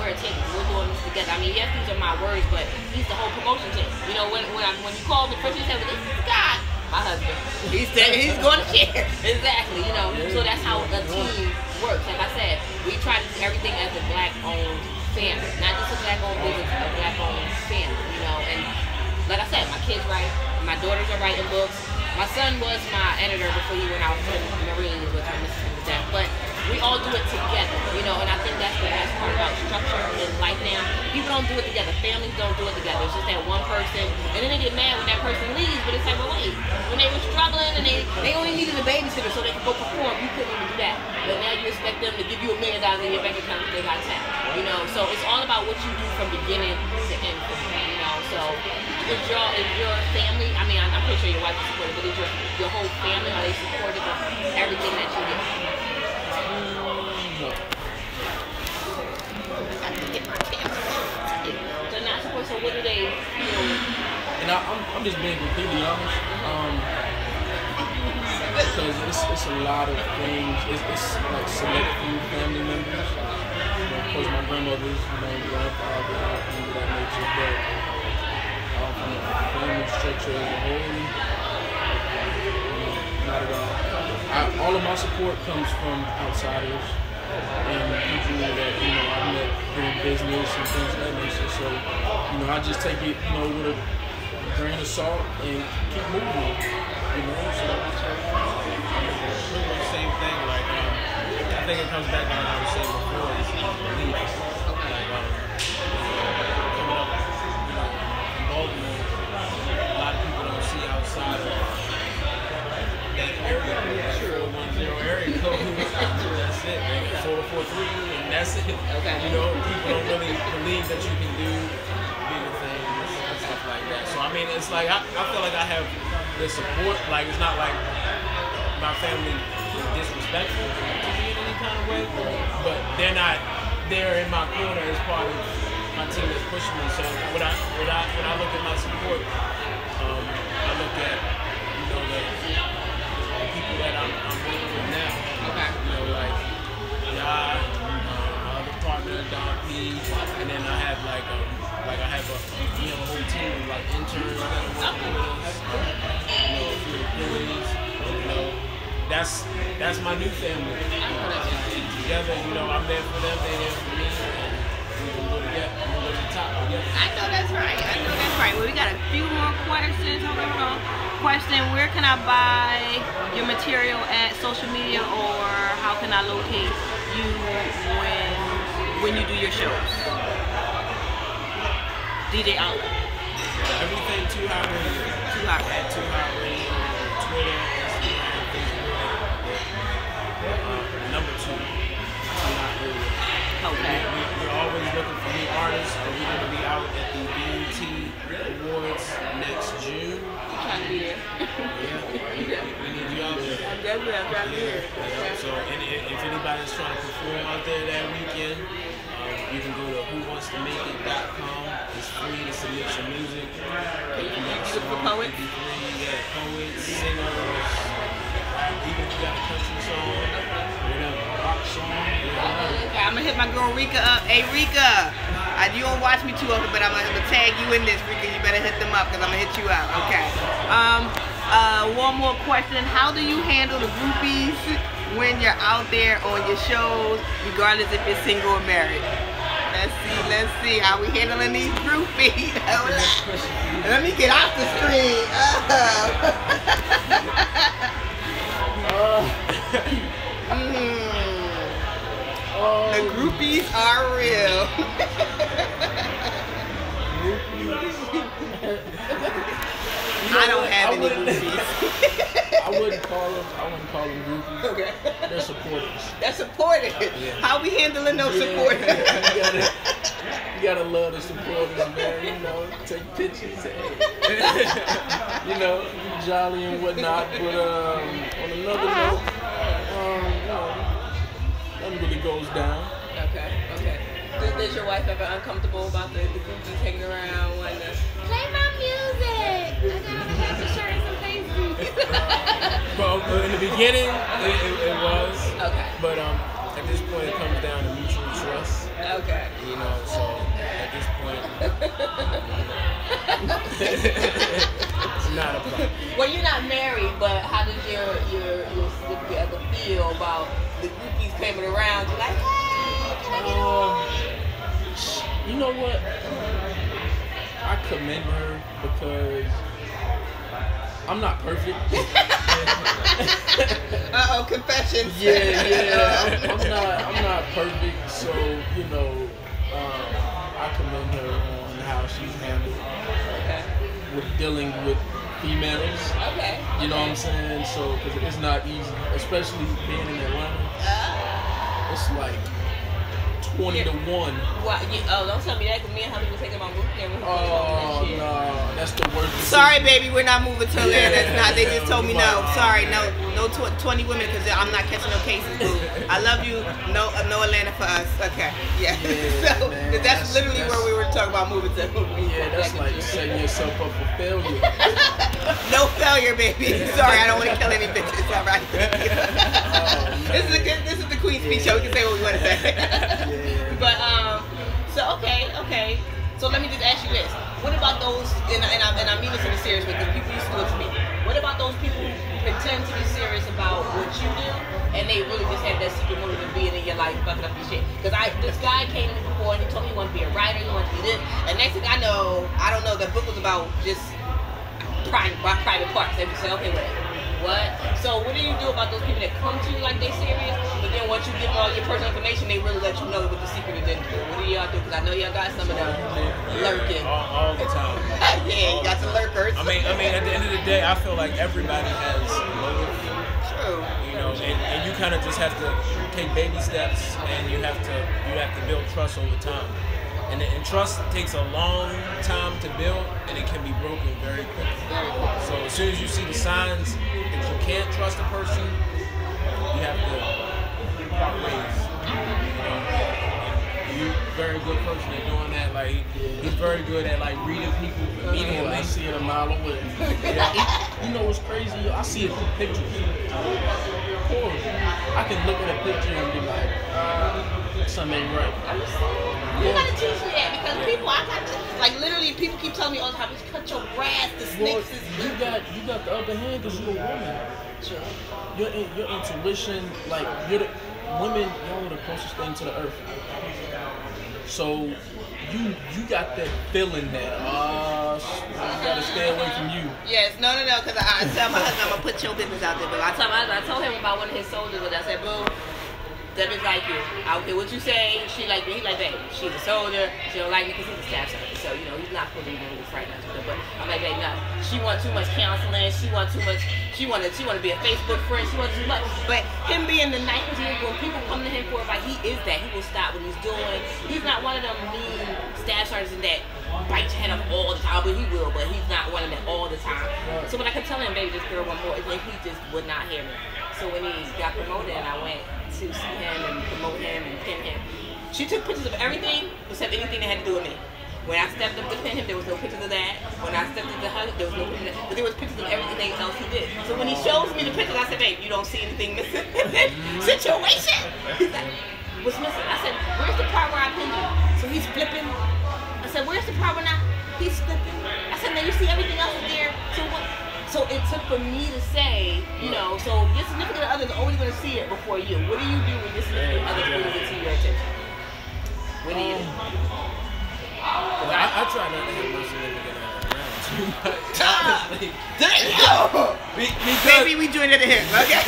We're a team. We're doing this together. I mean, yes, these are my words, but he's the whole promotion team. You know, when you call me, first you say, well, this is God, my husband. He's going to share. Exactly, you know. So that's how a team works. Like I said, we try to do everything as a Black-owned family. Not just a Black-owned business, a Black-owned family, you know. And like I said, my kids write. My daughters are writing books. My son was my editor before he went out to the Marines with her Mrs. Death. But we all do it together, you know, and I think that's the best part about structure in life now. People don't do it together. Families don't do it together. It's just that one person, and then they get mad when that person leaves, but it's like, well, wait, when they were struggling and they only needed a babysitter so they could go perform, you couldn't even do that. But now you expect them to give you $1 million in your bank account if they got tapped, you know. So it's all about what you do from beginning to end, you know. So is your family, I mean, I'm pretty sure your wife is supportive, but is your whole family, are they supportive of everything that you do? So not supposed. So what do they feel? And I'm just being completely honest. Because it's a lot of things. It's like select few family members. You know, of course, my grandmother's, you know, grandfather, things of that nature. But from the family structure as a whole, not at all. All of my support comes from outsiders and people that, you know, I met doing business and things of that nature. So, you know, I just take it, you know, with a grain of salt and keep moving. You know, so pretty much the same thing. Like, I think it comes back to what I was saying before, is belief. Like, coming up, you know, in Baltimore, a lot of people don't see outside of that area, that 410 area code. That's it, man. 443, and that's it. Okay. You know, people don't really believe that you can do bigger things and stuff like that. So I mean, it's like I feel like I have the support. Like, it's not like my family is disrespectful to me in any kind of way, but they're not there in my corner as part of my team that's pushing me. So when I look at my support, I look at, you know, the people that I'm working with now. Okay. You know, like my other partner, Don P, and then I have we have a whole team of like interns that are working with us. You know, a few employees. You know, that's my new family. And together, you know, I'm there for them, they're there for me, and we're gonna go together. We're gonna go to the top together. I know that's right. Well, we got a few more questions. Hold on. Question: where can I buy your material at social media, or how can I locate you when you do your shows? DJ Outlet. Everything Too Hot Radio. Too Hot Radio. At Too Hot Radio. Twitter, Instagram, Facebook. Number 2. Too Hot Radio. Okay. We're always looking for new artists. We're going to be out at the BET Awards next June. I'm trying to be there. Yeah, we need you out there. Definitely, I'm trying to be here. So, and if anybody's trying to perform out there that weekend, you can go to whowantstomakeit.com. It's free to submit your music. Music for poets? Poets, singers, even if you got a country song, whatever, rock song. Okay, I'm gonna hit my girl Rika up. Hey Rika, you don't watch me too often, but I'm gonna tag you in this, Rika. You better hit them up because I'm gonna hit you out. Okay. One more question. How do you handle the groupies when you're out there on your shows, regardless if you're single or married? Let's see how we handling these groupies. Let me get off the screen. The groupies are real. I don't have any groupies. I wouldn't call them groupies. Okay. They're supporters. They're supporters. Yeah. How we handling those supporters? You gotta love the supporters, man. You know, take pictures, you know, be jolly and whatnot. But on another note, you know, nothing really goes down. Okay. Does your wife ever uncomfortable about the groupies hanging around when play my music? I got a shirt and some pasties. Well, in the beginning, it was. Okay. But at this point, it comes down to mutual trust. Okay. You know, so at this point, it's not a problem. Well, you're not married, but how does your significant other feel about the groupies coming around? You're like, hey, can I get on? You know what? I commend her because I'm not perfect. Confessions. Yeah. I'm not perfect, so you know, I commend her on how she's handled with dealing with females. Okay. You know what I'm saying? So, because it's not easy, especially being in Atlanta. It's like 20 to 1. What? Don't tell me that, because me and Holly were thinking about moving there. Oh, no. That's the worst. Sorry, baby, we're not moving to Atlanta. It's not. They just told me no. Sorry, no 20 women, because I'm not catching no cases, boo. I love you. No Atlanta for us. Okay. Yeah. So, man, that's literally where we were talking about moving to. Yeah, that's like setting yourself up for failure. No failure, baby. Sorry, I don't want to kill any bitches. All right. This is the Queen speech show. We can say what we want to say. But so okay. So let me just ask you this: what about those? And I mean this in a serious way, because people used to do it to me. What about those people who pretend to be serious about what you do, and they really just have that secret motive of being in your life, fucking up your shit? Because this guy came to me before and he told me he wanted to be a writer, he wanted to be this, and next thing I know, the book was about just private parts. They would say, okay, whatever. What? So what do you do about those people that come to you like they serious, but then once you give them all your personal information, they really let you know what the secret is in? What do y'all do? Because I know y'all got some of them lurking. All the time. Yeah, you got some lurkers. I mean, at the end of the day, I feel like everybody has motive. True. You know, and you kind of just have to take baby steps, and you have to build trust over time. And trust takes a long time to build, and it can be broken very quickly. So as soon as you see the signs that you can't trust a person, you have to part ways. You're a very good person at doing that. Like, he's very good at like reading people immediately. I see it a mile away. You know what's crazy? I see it through pictures. Of course, I can look at a picture and be like, something ain't right. You gotta teach me that, because people, literally, people keep telling me all the time, just cut your grass, the snakes is... You got the upper hand because you're a woman. True. Your intuition, like, women, y'all are the closest thing to the earth. So, you got that feeling that, I gotta stay away from you. Yes, no, because I tell my husband, I'm gonna put your business out there, but I told him about one of his soldiers, and I said, boo, that bitch like you. I don't care what you say. She like me. He like, babe, she's a soldier. She don't like me because he's a staff sergeant. So, you know, he's not supposed to be doing this right now. But I'm like, babe, no. She wants too much counseling. She wants too much. She want to be a Facebook friend. She wants too much. But him being the nice nigga, when people come to him for advice, he is that. He will stop what he's doing. He's not one of them mean staff sergeants that bite your head off all the time. But he will. But he's not one of them all the time. So when I kept telling him, baby, this girl want more, he just would not hear me. So when he got promoted and I went to see him and promote him and pin him, she took pictures of everything except anything that had to do with me. When I stepped up to pin him, there was no pictures of that. When I stepped up to hug, there was no pictures of that. But there was pictures of everything else he did. So when he shows me the pictures, I said, babe, you don't see anything missing? Situation! He's like, what's missing? I said, where's the part where I pinned you? So he's flipping. I said, where's the part when he's flipping? I said, now you see everything else is there. So what? So So it took for me to say, you know, so your significant other is always going to see it before you. What do you do when your significant other brings it to your attention? What do you do? I try not to have my significant other around too much. Honestly. Maybe we join it here, okay?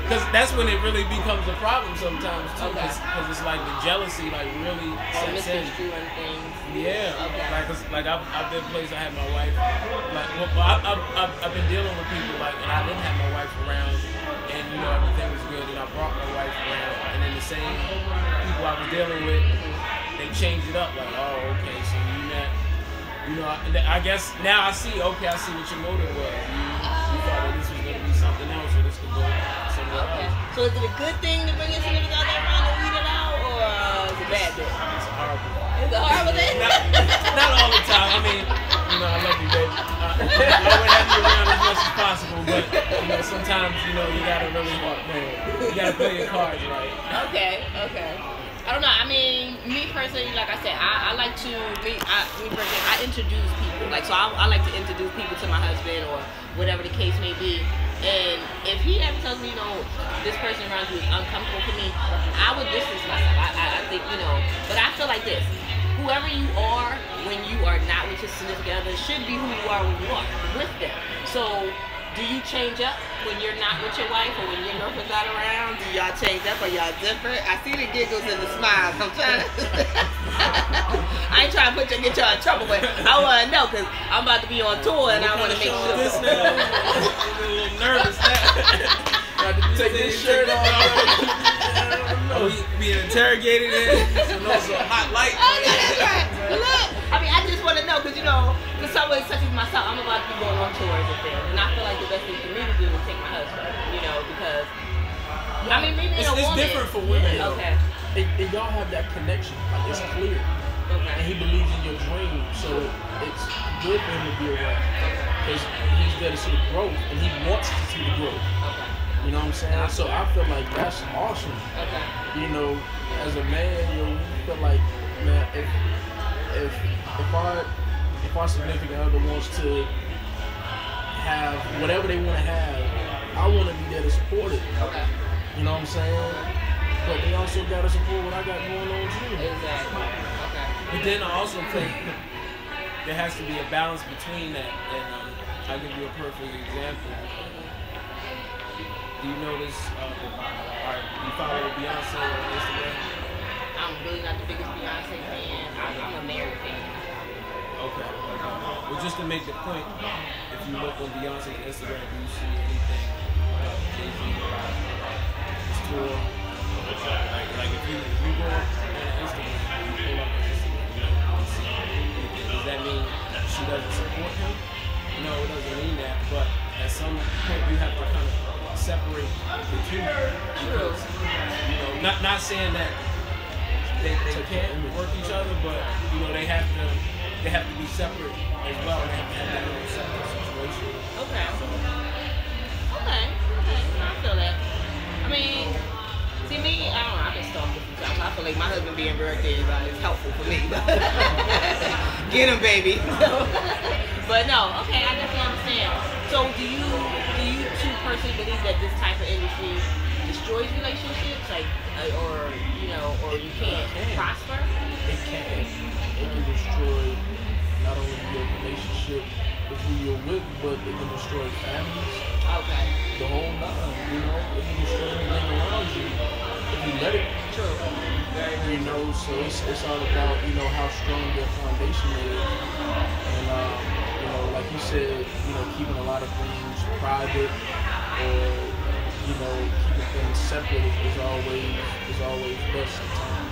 Because that's when it really becomes a problem sometimes too. Okay. Because it's like the jealousy like really sets in. misconstruing things. Yeah. Okay. Like I've been places I had my wife. Like I've been dealing with people like, and I didn't have my wife around, and you know everything was good, and I brought my wife around, and then the same people I was dealing with, they changed it up. Like, oh, okay, so you know, I guess now I see. Okay, I see what your motive was. You thought that this was gonna be something else, or this could go somewhere else. So is it a good thing to bring your significant other around and weed it out, or is it a bad thing? It's horrible. It's a horrible thing? Not all the time. I mean, you know, I love you, baby. I would have you around as much as possible, but you know, sometimes you know you gotta really, you gotta play your cards right. Okay. I don't know. I mean, me personally, like I said, I like to, me personally, I introduce people. Like, so I like to introduce people to my husband or whatever the case may be. And if he ever tells me, you know, this person around you is uncomfortable for me, I would distance myself. I think, you know, but I feel like this. Whoever you are when you are not with your significant other should be who you are when you are with them. So, do you change up when you're not with your wife or when your girlfriend's not around? Do y'all change up or y'all different? I see the giggles and the smiles. I'm trying to... I ain't trying to get y'all in trouble, but I want to know because I'm about to be on tour and I want to make sure. This now, I'm a little nervous now. Got to take this shirt off. Oh, being interrogated in some hot light. Oh, yeah, that's right. Look, I mean, I just want to know because, you know, for someone such as myself, I'm about to be going on tours and things. And I feel like the best thing for me to do is take my husband, you know, because, I mean, maybe It's different for women. Yeah, okay. And y'all have that connection. Like, it's clear. Okay. And he believes in your dream, so it's good for him to be around. Because he's there to see the growth, and he wants to see the growth. Okay. You know what I'm saying? So I feel like that's awesome. Okay. You know, as a man, you know, we feel like, man, if our significant other wants to have whatever they want to have, I want to be there to support it. Okay. You know what I'm saying? But they also got to support what I got going on too. Exactly. Okay. But then I also think there has to be a balance between that. And I'll give you a perfect example. Do you notice, you follow Beyonce on Instagram? I'm really not the biggest Beyonce fan. I'm a married fan. Okay. Well, just to make the point, if you look on Beyonce's Instagram, do you see anything about Jay-Z, his tour? Like if you go on Instagram, you pull up on Instagram, you see anything. Does that mean she doesn't support him? No, it doesn't mean that. But at some point, you have to kind of separate the two, because you know, not saying that they can't work each other, but you know they have to be separate as well. They have to have their own separate situation. Okay. Okay. I feel that. I mean, see me, I don't know. I've been stalked a few times. I feel like my husband being birthday is helpful for me. Get him, baby. But no, okay, I definitely understand. So do you two personally believe that this type of industry destroys relationships, like, or you know, or you can't prosper? It can destroy not only your relationship with who you're with, but it can destroy families. Okay. The whole nine, you know, it can destroy everything around you if you let it. True. You know, so it's all about, you know, how strong your foundation is, and you know, like you said, you know, keeping a lot of things private, or you know, keeping things separate is always best sometimes,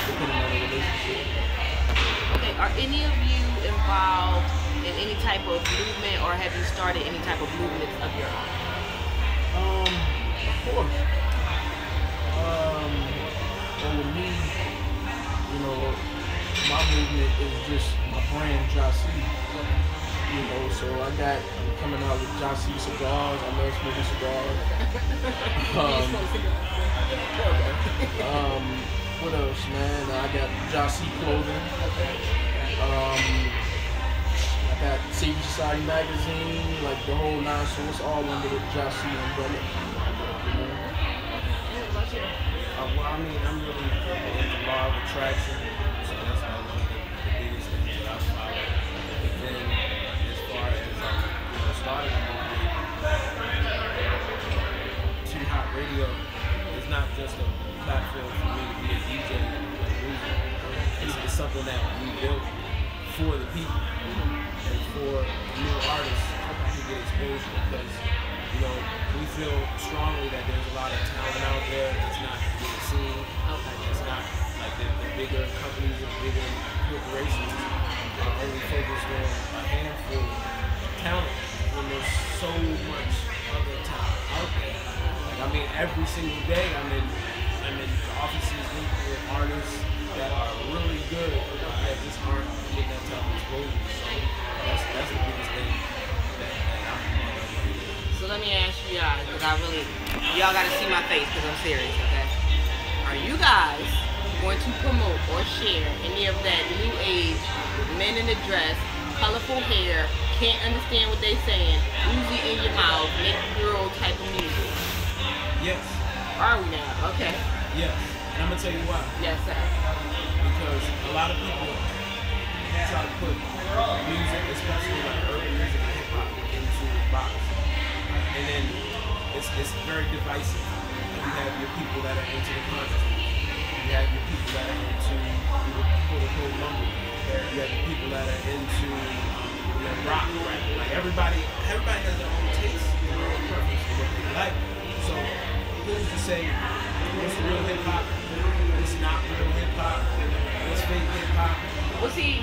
depending on the relationship. Okay, are any of you involved in any type of movement, or have you started any type of movement of your own? Of course. Well, with me, you know, my movement is just my brand, Jossie. You know, so I'm coming out with Jossie cigars. I love smoking cigars. What else, man? I got Jossie clothing. I got Secret Society magazine, like the whole nine. So it's all under the Josh C umbrella. Well, I mean, I'm really into law of attraction, so that's like one of the biggest things that I follow. And then, as far as starting a movement, Too Hot Radio is not just a platform for me to be a DJ and play music. It's something that we built for the people and for new artists to get exposure because, you know, we feel strongly that there's a lot of talent out there that's not being seen. It's not like the bigger companies and bigger corporations are only focused on a handful of talent when there's so much other talent out there. Like, I mean, every single day I'm in the offices with artists that are really good that just aren't getting that type of exposure. So that's the biggest thing that I'm So let me ask you guys, because y'all got to see my face because I'm serious, okay? Are you guys going to promote or share any of that new age, men in a dress, colorful hair, can't understand what they saying, Uzi in your mouth, make girl type of music? Yes. Are we now? Okay. Yes. And I'm going to tell you why. Yes, sir. Because a lot of people try to put music, especially like urban music and hip hop, into a box. And then it's very divisive. You have your people that are into the conscious music. You have your people that are into quote-unquote lumber. You have your people that are into rock, rap. Like everybody has their own taste and their own preference for what they like. So who's to say what's real hip hop? What's not real hip hop? What's fake hip hop? Well, see,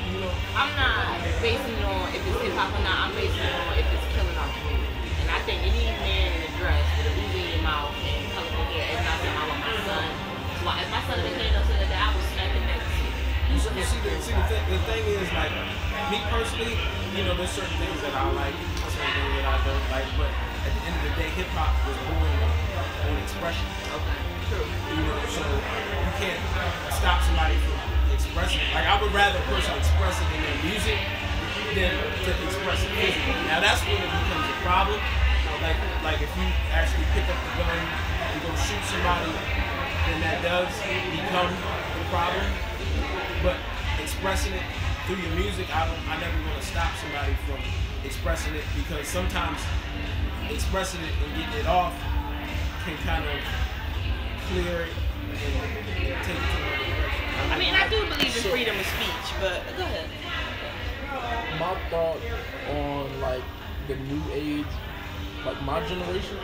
I'm not basing it on if it's hip hop or not. I'm basing it on if it's killing our community. And I think any man in a dress with a Uzi in your mouth and colorful hair is not saying I want my son. So if my son became no son that I would smack him next to you. The thing is, like, me personally, there's certain things that I like, certain things that I don't like, but at the end of the day, hip hop was born on expression. Okay, true. So you can't stop somebody from expressing it. Like, I would rather a person express it in their music than to express it physically. Now that's when it becomes a problem. Like if you actually pick up the gun and go shoot somebody, then that does become the problem. But expressing it through your music, I never want to stop somebody from expressing it because sometimes expressing it and getting it off can kind of clear it and take it to another direction. I mean, I do believe in freedom of speech, but go ahead. My thought on like the new age, like my generation,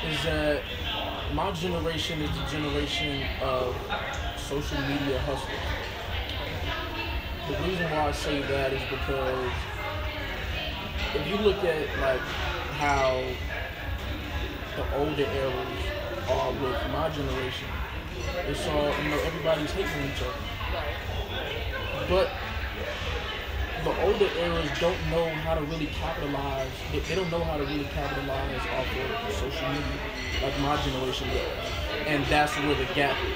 is that my generation is the generation of social media hustlers. The reason why I say that is because if you look at like how the older eras are with my generation, it's all, everybody's hating each other. But the older eras don't know how to really capitalize. They don't know how to really capitalize off of social media like my generation does. And that's where the gap is.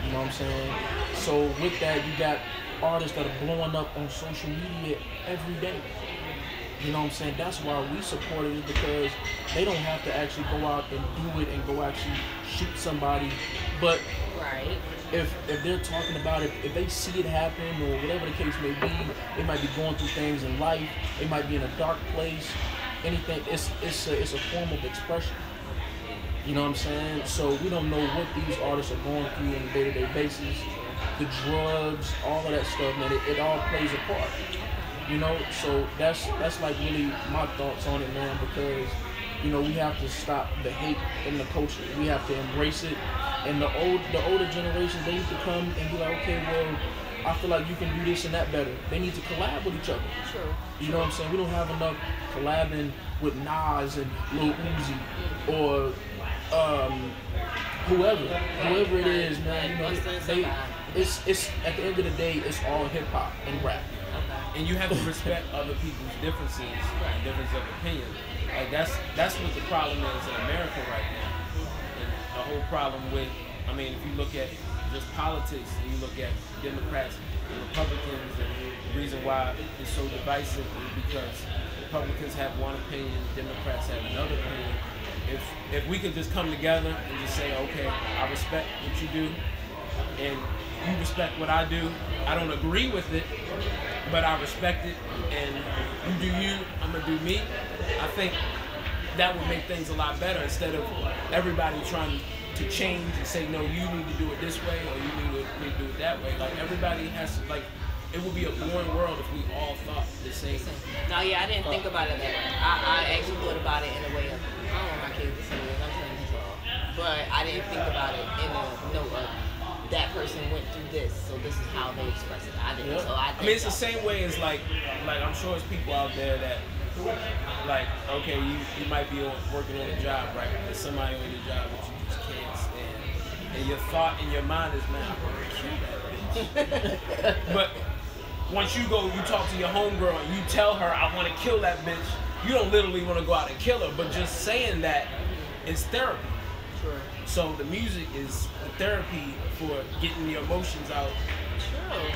You know what I'm saying? So with that, you got artists that are blowing up on social media every day. You know what I'm saying? That's why we support it, is because they don't have to actually go out and do it and go actually shoot somebody. But right. If they're talking about it, if they see it happen or whatever the case may be, they might be going through things in life. They might be in a dark place. Anything, it's a form of expression. You know what I'm saying? So we don't know what these artists are going through on a day-to-day basis. The drugs, all of that stuff, man, it all plays a part. So that's like really my thoughts on it, man, because we have to stop the hate in the culture. We have to embrace it. And the older generations, they need to come and be like, okay, well, I feel like you can do this and that better. They need to collab with each other. True. You know what I'm saying? We don't have enough collabing with Nas and Lil Uzi or whoever it is, man. It's at the end of the day, it's all hip hop and rap. And you have to respect other people's differences and differences of opinion. Like that's what the problem is in America right now. And the whole problem with, if you look at just politics, and you look at Democrats and Republicans, and the reason why it's so divisive is because Republicans have one opinion, Democrats have another opinion. If we could just come together and just say, okay, I respect what you do, and you respect what I do. I don't agree with it, but I respect it, and you do you, I'm gonna do me. I think that would make things a lot better instead of everybody trying to change and say, no, you need to do it this way or you need to do it that way. Like, everybody has to, like, it would be a boring world if we all thought the same. No, yeah, I didn't think about it that way. I actually thought about it in a way of, I don't want my kids to say this, I'm telling you so. But I didn't think about it in a note of that person went through this, so this is how they express it. I didn't. Yeah. So I mean, it's the same way as like I'm sure there's people out there that, like, okay, you might be working on a job, right? There's somebody on your job that you just can't stand, and your thought in your mind is, man, I want to kill that bitch. But once you talk to your homegirl and you tell her, I want to kill that bitch, you don't literally want to go out and kill her, but just saying that is therapy. Sure. So the music is the therapy for getting the emotions out. Sure.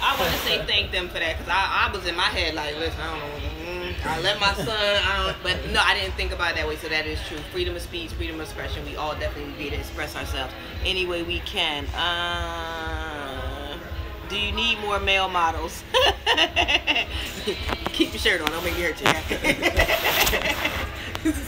I want to say thank them for that, because I was in my head like, listen, I don't know, I let my son, but no, I didn't think about it that way, so that is true. Freedom of speech, freedom of expression, we all definitely need to express ourselves any way we can. Do you need more male models? Keep your shirt on, don't make me hurt you.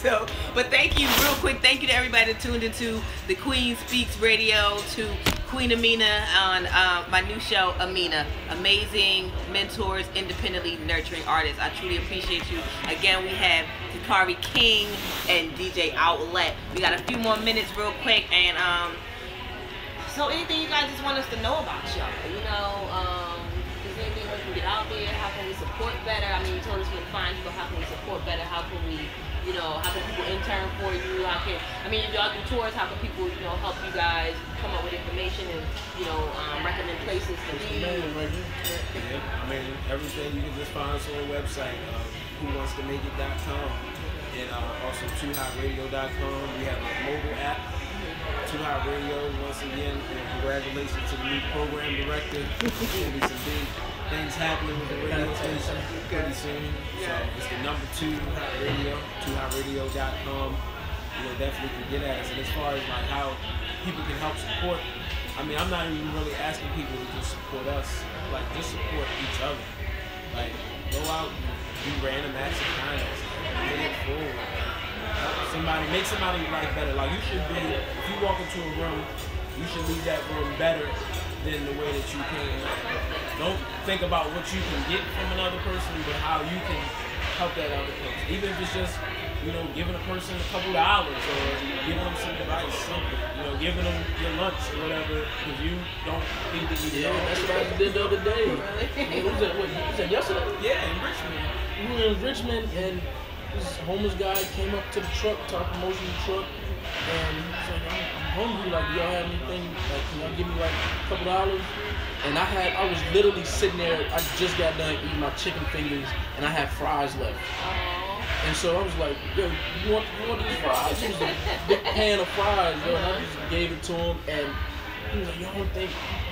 So, but thank you, real quick, thank you to everybody that tuned into the Queen Speaks Radio, to Queen Amina on my new show, Amina. Amazing mentors, independently nurturing artists. I truly appreciate you. Again, we have Dakari King and DJ Outlet. We got a few more minutes real quick, and so anything you guys just want us to know about y'all, you know, is there anything we can get out there? How can we support better? I mean, you told us we can find you, but how can we support better? How can we, you know, how can people intern for you? How can, I mean, if y'all do tours, how can people, you know, help you guys come up with information and, you know, recommend places to be? Yeah, I mean, everything you can just find us on the website, whowantstomake.com, and also TooHotRadio.com. We have a mobile app. Too Hot Radio, once again, congratulations to the new program director. There's going to be some big things happening with the radio station pretty soon. So it's the number 2 Hot Radio, TooHotRadio.com. You know, definitely can get at us. And as far as like how people can help support, I mean, I'm not even really asking people to just support us. Like, just support each other. Like, go out and do random acts of kindness. Get it forward. Make somebody's life better. Like, you should be, if you walk into a room, you should leave that room better than the way that you came. Don't think about what you can get from another person, but how you can help that other person. Even if it's just, you know, giving a person a couple dollars or giving them some advice, something, you know, giving them your lunch or whatever, because you don't need to eat it. Yeah, that's what I did the other day. What was that, yesterday? Yeah, in Richmond. We were in Richmond, and this homeless guy came up to the truck, to our promotion truck, and he was like, I'm hungry, like, do y'all have anything, like, can y'all give me like a couple dollars? And I was literally sitting there, I just got done eating my chicken fingers, and I had fries left. And so I was like, yo, you want these fries? It was a big pan of fries, yo, and I just gave it to him, and he was like, yo, I don't think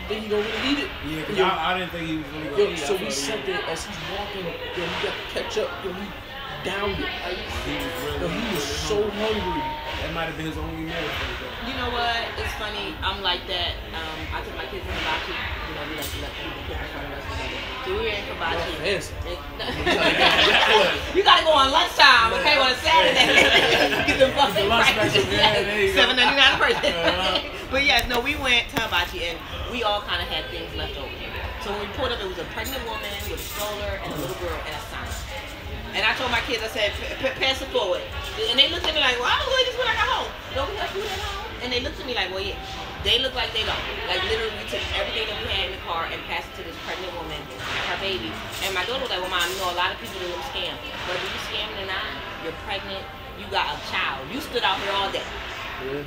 he gonna really eat it. Yeah, because I didn't think he was really gonna eat it. So we sat there, as he's walking, yo, he got the ketchup, yo, he downed it. He was so hungry. That might have been his only meal for the day. You know what? It's funny. I'm like that. I took my kids in Hibachi. You know, we like to let people cook in front of us. So we were in Hibachi. You gotta go on lunchtime, okay, on a Saturday. Get the fucking prices. $7.99 a person. But yes, no, we went to Hibachi and we all kind of had things left over. So when we pulled up, it was a pregnant woman with a stroller and a little girl and a sign. And I told my kids, I said, pass it forward. And they looked at me like, well, I was doing this when I got home. Don't we have food at home? And they looked at me like, well, yeah. They look like they don't. Like, literally, we took everything that we had in the car and passed it to this pregnant woman and her baby. And my daughter was like, well, Mom, you know, a lot of people do them scam. Whether you scamming or not, you're pregnant, you got a child. You stood out here all day. Yeah.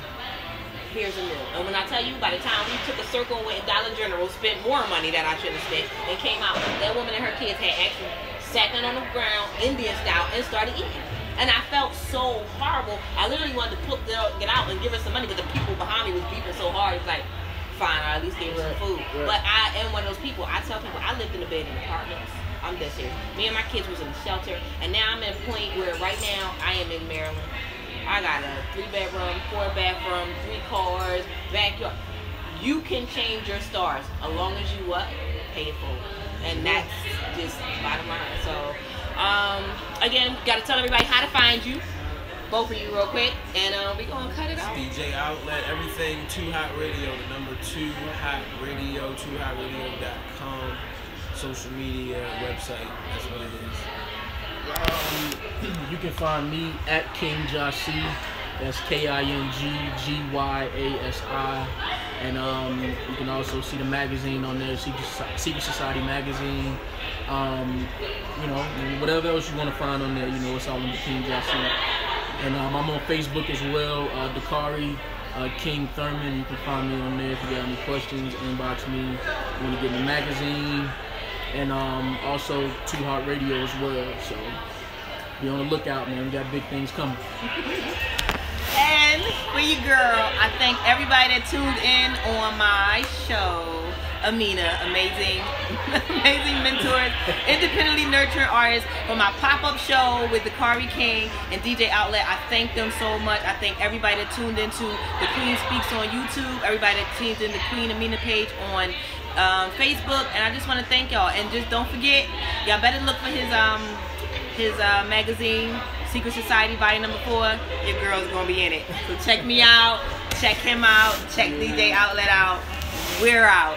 Here's a meal. And when I tell you, by the time we took a circle and went to Dollar General, spent more money that I shouldn't have spent, and came out, that woman and her kids had actually sat down on the ground, Indian style, and started eating. And I felt so horrible. I literally wanted to get out and give her some money, but the people behind me was beeping so hard. It's like, fine, I at least gave her some food. Right. But I am one of those people. I tell people I lived in a bed in apartments. I'm dead serious. Me and my kids was in the shelter, and now I'm at a point where right now I am in Maryland. I got a 3-bedroom, 4-bathroom, 3 cars, backyard. You can change your stars as long as you what? Pay it forward. And that's just bottom line. So, again, got to tell everybody how to find you. Both of you real quick. And we going to cut it off. DJ Outlet, everything 2 Hot Radio, the number 2 Hot Radio, 2hotradio.com. Social media, website, that's what it is. You can find me at King Jasi. That's KingGyasi. And you can also see the magazine on there, Secret Society magazine. You know, whatever else you want to find on there, you know, it's all under King Jasi. And I'm on Facebook as well, Dakari King Thurman. You can find me on there if you got any questions. Inbox me. You want to get the magazine. And also 2 Hot Radio as well. So be on the lookout, man. We got big things coming. And for you, girl, I thank everybody that tuned in on my show. Amina, amazing mentors, independently nurturing artists for my pop-up show with Dakari King and DJ Outlet. I thank them so much. I thank everybody that tuned into The Queen Speaks on YouTube, everybody that tuned in the Queen Amina page on Facebook, and I just want to thank y'all. And just don't forget, y'all better look for his magazine, Secret Society Body Number 4. Your girl's gonna be in it. So check me out, check him out, check DJ Outlet out. We're out.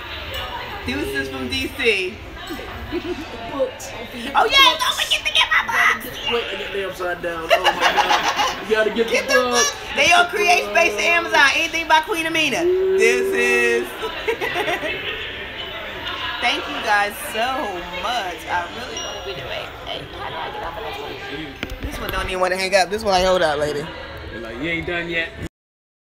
Deuces from DC. Oh yeah, don't forget to get my box. Wait, I get the upside down. Oh my God. You gotta get the book. They on Create Space to Amazon. Anything by Queen Amina. This is. Thank you guys so much. I really want to be doing. Hey, how do I get off of this one? This one don't even want to hang up. This one I hold out, lady. You're like, you ain't done yet.